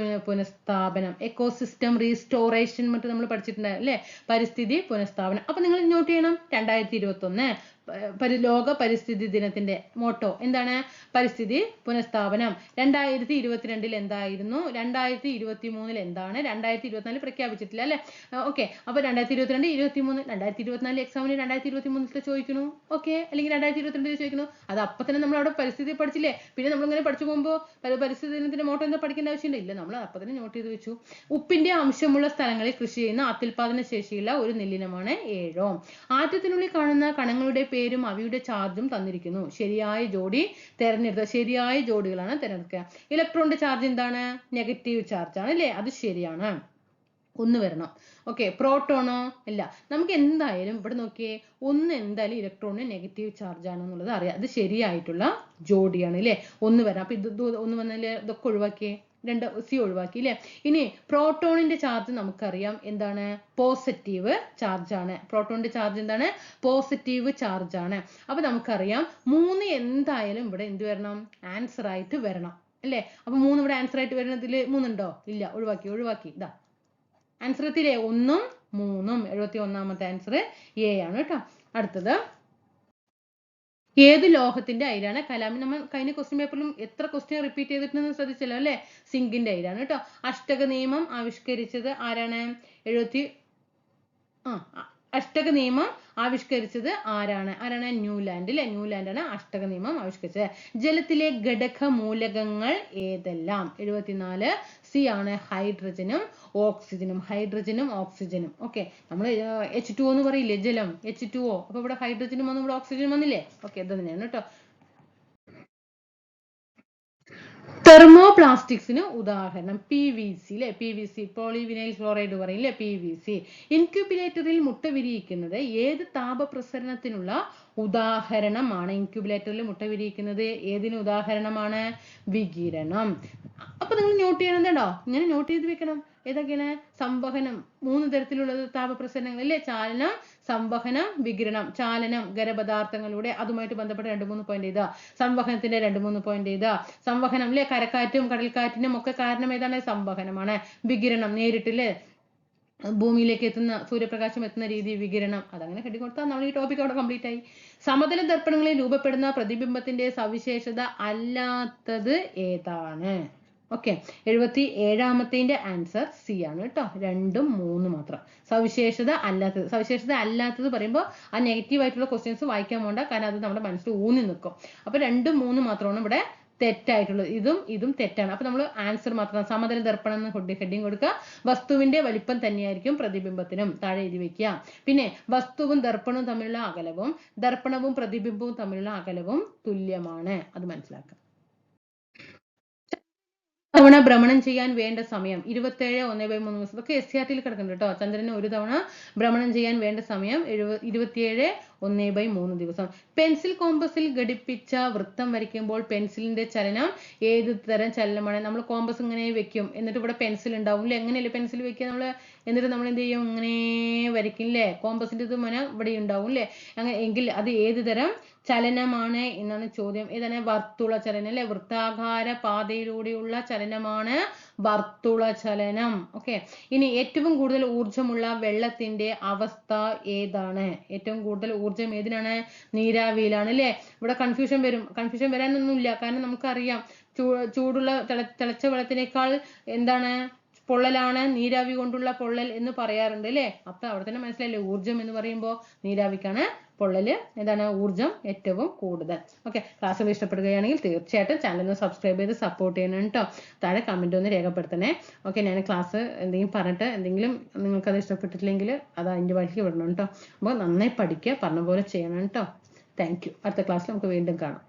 പുനഃസ്ഥാപനം, എക്കോസിസ്റ്റം റീസ്റ്റോറേഷൻ മറ്റും നമ്മൾ പഠിച്ചിട്ടുണ്ട് അല്ലേ. പരിസ്ഥിതി പുനഃസ്ഥാപനം. അപ്പൊ നിങ്ങൾ നോട്ട് ചെയ്യണം, 2021 ലോക പരിസ്ഥിതി ദിനത്തിന്റെ മോട്ടോ എന്താണ്? പരിസ്ഥിതി പുനഃസ്ഥാപനം. 2022 എന്തായിരുന്നു? 2023 എന്താണ്? 2024 പ്രഖ്യാപിച്ചിട്ടില്ല അല്ലെ. ഓക്കെ, അപ്പൊ 2022, 2023, 2024 എക്സാമിന് 2023 ചോദിക്കുന്നു. ഓക്കെ, അല്ലെങ്കിൽ 2022 ചോദിക്കുന്നു. അത് അപ്പൊ തന്നെ നമ്മൾ അവിടെ പരിസ്ഥിതി പഠിച്ചില്ലേ. പിന്നെ നമ്മളിങ്ങനെ പഠിച്ചു പോകുമ്പോൾ പരിസ്ഥിതി ദിനത്തിന്റെ മോട്ടോ എന്താ പഠിക്കേണ്ട ആവശ്യമില്ല. ഇല്ല, നമ്മൾ അപ്പൊ തന്നെ നോട്ട് ചെയ്ത് വെച്ചു. ഉപ്പിന്റെ അംശമുള്ള സ്ഥലങ്ങളിൽ കൃഷി ചെയ്യുന്ന അത്യുൽപാദന ശേഷിയുള്ള ഒരു നെല്ലിനമാണ് ഏഴോം. ആറ്റത്തിനുള്ളിൽ കാണുന്ന കണങ്ങളുടെ പേരും അവയുടെ ചാർജും തന്നിരിക്കുന്നു. ശരിയായ ജോഡി തെരഞ്ഞെടുക്കുക. ശരിയായ ജോഡികളാണ് തിരഞ്ഞെടുക്കുക. ഇലക്ട്രോണിന്റെ ചാർജ് എന്താണ്? നെഗറ്റീവ് ചാർജ് ആണ് അല്ലേ. അത് ശരിയാണ്, ഒന്ന് വരണം. ഓക്കെ, പ്രോട്ടോണോ? ഇല്ല. നമുക്ക് എന്തായാലും ഇവിടെ നോക്കിയേ, ഒന്ന് എന്തായാലും ഇലക്ട്രോണിന് നെഗറ്റീവ് ചാർജ് ആണെന്നുള്ളത് അറിയാം. അത് ശരിയായിട്ടുള്ള ജോഡിയാണ് അല്ലേ. ഒന്ന് വരാം. അപ്പൊ ഇത് ഒന്ന് വന്നാല് ഇതൊക്കെ ഒഴിവാക്കിയേ, 2 സി ഒഴിവാക്കി അല്ലേ. ഇനി പ്രോട്ടോണിന്റെ ചാർജ് നമുക്കറിയാം എന്താണ്? പോസിറ്റീവ് ചാർജ് ആണ്. പ്രോട്ടോണിന്റെ ചാർജ് എന്താണ്? പോസിറ്റീവ് ചാർജ് ആണ്. അപ്പൊ നമുക്കറിയാം 3 എന്തായാലും ഇവിടെ എന്ത് വരണം? ആൻസർ ആയിട്ട് വരണം അല്ലേ. അപ്പൊ 3 ഇവിടെ ആൻസർ ആയിട്ട് വരുന്നതിൽ 3 ഉണ്ടോ? ഇല്ല, ഒഴിവാക്കി. ഇതാ ആൻസർ എത്തിയില്ലേ, 1ഉം 3ഉം. 71ാമത്തെ ആൻസർ എ ആണ് കേട്ടോ. അടുത്തത്, ഏത് ലോഹത്തിന്റെ അയിരാണ് കലാമിന്? നമ്മൾ കഴിഞ്ഞ ക്വസ്റ്റ്യൻ പേപ്പറിലും എത്ര ക്വസ്റ്റ്യൻ റിപ്പീറ്റ് ചെയ്തിട്ടുണ്ടെന്ന് ശ്രദ്ധിച്ചല്ലോ അല്ലെ. സിങ്കിന്റെ അയിരാണ് കേട്ടോ. അഷ്ടക നിയമം ആവിഷ്കരിച്ചത് ആരാണ്? അഷ്ടക നിയമം ആവിഷ്കരിച്ചത് ആരാണ്? ന്യൂലാൻഡ് അല്ലെ. ന്യൂലാൻഡ് ആണ് അഷ്ടക നിയമം ആവിഷ്കരിച്ചത്. ജലത്തിലെ ഘടക മൂലകങ്ങൾ ഏതെല്ലാം? 74 സി ആണ് ഹൈഡ്രജനും ഓക്സിജനും. ഓക്കെ, നമ്മൾ H2O എന്ന് പറയില്ലേ, ജലം, H2O. അപ്പൊ ഇവിടെ ഹൈഡ്രജനും വന്നു, ഇവിടെ ഓക്സിജനും വന്നില്ലേ. ഓക്കെ, ഇത് തന്നെയാണ് കേട്ടോ. തെർമോപ്ലാസ്റ്റിക്സിന് ഉദാഹരണം PVC അല്ലെ. PVC പോളിവിനൈൽ ക്ലോറൈഡ് പറയില്ലേ, PVC. ഇൻക്യുബേറ്ററിൽ മുട്ട വിരിയിക്കുന്നത് ഏത് താപപ്രസരണത്തിനുള്ള ഉദാഹരണമാണ്. ഇൻക്യുബേറ്ററിൽ മുട്ട വിരിയിക്കുന്നത് ഏതിന് ഉദാഹരണമാണ്? വികിരണം. അപ്പൊ നിങ്ങൾ നോട്ട് ചെയ്യണതുണ്ടോ? ഇങ്ങനെ നോട്ട് ചെയ്ത് വെക്കണം. ഏതൊക്കെയാണ്? സംവഹനം, 3 തരത്തിലുള്ളത് താപപ്രസരണങ്ങൾ അല്ലേ? ചാലനം, സംവഹനം, വികിരണം. ചാലനം ഖരപദാർത്ഥങ്ങളുടെ, അതുമായിട്ട് ബന്ധപ്പെട്ട 2-3 പോയിന്റ് എഴുതുക. സംവഹനത്തിന്റെ 2-3 പോയിന്റ് എഴുതുക. സംവഹനം അല്ലേ, കരക്കാറ്റും കടൽക്കാറ്റിനും ഒക്കെ കാരണം ഏതാണ്? സംവഹനമാണ്. വികിരണം നേരിട്ടില്ലേ ഭൂമിയിലേക്ക് എത്തുന്ന, സൂര്യപ്രകാശം എത്തുന്ന രീതി വികിരണം. അതങ്ങനെ കെട്ടി കൊടുത്താൽ നമ്മൾ ഈ ടോപ്പിക് അവിടെ കംപ്ലീറ്റ് ആയി. സമതല ദർപ്പണങ്ങളിൽ രൂപപ്പെടുന്ന പ്രതിബിംബത്തിന്റെ സവിശേഷത അല്ലാത്തത് ഏതാണ്? ഓക്കെ, 77ാമത്തെ ആൻസർ സി ആണ് കേട്ടോ. 2ഉം 3 മാത്രം. സവിശേഷത അല്ലാത്തത്. സവിശേഷത അല്ലാത്തത് പറയുമ്പോൾ ആ നെഗറ്റീവ് ആയിട്ടുള്ള ക്വസ്റ്റ്യൻസ് വായിക്കാൻ പോണ്ട, കാരണം അത് നമ്മുടെ മനസ്സിൽ ഊന്നി നിൽക്കും. അപ്പൊ 2ഉം 3 മാത്രമാണ് ഇവിടെ തെറ്റായിട്ടുള്ളത്. ഇതും തെറ്റാണ്. അപ്പൊ നമ്മൾ ആൻസർ മാത്രം സമതല ദർപ്പണം എന്ന് ഹെഡിങ് കൊടുക്കുക. വസ്തുവിന്റെ വലിപ്പം തന്നെയായിരിക്കും പ്രതിബിംബത്തിനും, താഴെ എഴുതി വെക്കുക. പിന്നെ വസ്തുവും ദർപ്പണവും തമ്മിലുള്ള അകലവും ദർപ്പണവും പ്രതിബിംബവും തമ്മിലുള്ള അകലവും തുല്യമാണ്. അത് മനസ്സിലാക്കുക. തവണ ഭ്രമണം ചെയ്യാൻ വേണ്ട സമയം 27 1/3 ദിവസം. ഇതൊക്കെ SCRT-യിൽ കിടക്കുന്നുണ്ട് കേട്ടോ. ചന്ദ്രന് ഒരു തവണ ഭ്രമണം ചെയ്യാൻ വേണ്ട സമയം 27 1/3 ദിവസം. പെൻസിൽ കോമ്പസിൽ ഘടിപ്പിച്ച വൃത്തം വരയ്ക്കുമ്പോൾ പെൻസിലിന്റെ ചലനം ഏത് തരം ചലനമാണ്? നമ്മൾ കോമ്പസ് ഇങ്ങനെ വെക്കും, എന്നിട്ട് ഇവിടെ പെൻസിൽ ഉണ്ടാവും അല്ലേ? എങ്ങനെയല്ലേ പെൻസിൽ വെക്കുക നമ്മൾ? എന്നിട്ട് നമ്മൾ എന്ത് ചെയ്യും? ഇങ്ങനെ വരയ്ക്കും അല്ലേ? കോമ്പസിന്റെ ഇത് മന ഇവിടെ ഉണ്ടാവും അല്ലേ? അങ്ങനെ എങ്കിൽ അത് ഏത് തരം ചലനമാണ് എന്നാണ് ചോദ്യം. ഏതാണ്? വർത്തുള ചലനം അല്ലെ? വൃത്താകാര പാതയിലൂടെയുള്ള ചലനമാണ് വർത്തുള ചലനം. ഓക്കെ, ഇനി ഏറ്റവും കൂടുതൽ ഊർജമുള്ള വെള്ളത്തിന്റെ അവസ്ഥ ഏതാണ്? ഏറ്റവും കൂടുതൽ ഊർജം ഏതിനാണ്? നീരാവിയിലാണ് അല്ലെ? ഇവിടെ കൺഫ്യൂഷൻ വരാനൊന്നുമില്ല, കാരണം നമുക്കറിയാം ചൂടുള്ള തിളച്ച വെള്ളത്തിനേക്കാൾ എന്താണ് പൊള്ളലാണ് നീരാവി കൊണ്ടുള്ള പൊള്ളൽ എന്ന് പറയാറുണ്ട് അല്ലേ? അപ്പൊ അവിടെ തന്നെ മനസ്സിലായില്ലേ, ഊർജം എന്ന് പറയുമ്പോൾ നീരാവിക്കാണ് പൊള്ളല് എന്താണ് ഊർജം ഏറ്റവും കൂടുതൽ. ഓക്കെ, ക്ലാസ്സുകൾ ഇഷ്ടപ്പെടുകയാണെങ്കിൽ തീർച്ചയായിട്ടും ചാനൽ സബ്സ്ക്രൈബ് ചെയ്ത് സപ്പോർട്ട് ചെയ്യണം കേട്ടോ. താഴെ കമന്റ് ഒന്ന് രേഖപ്പെടുത്തണേ. ഓക്കെ, ഞാൻ ക്ലാസ് എന്തെങ്കിലും പറഞ്ഞിട്ട് എന്തെങ്കിലും നിങ്ങൾക്കത് ഇഷ്ടപ്പെട്ടിട്ടില്ലെങ്കിൽ അത് അതിൻ്റെ വഴിക്ക് വിടണം കേട്ടോ. അപ്പോൾ നന്നായി പഠിക്കുക, പറഞ്ഞ പോലെ ചെയ്യണം കേട്ടോ. Thank you. അടുത്ത ക്ലാസ്സിൽ നമുക്ക് വീണ്ടും കാണാം.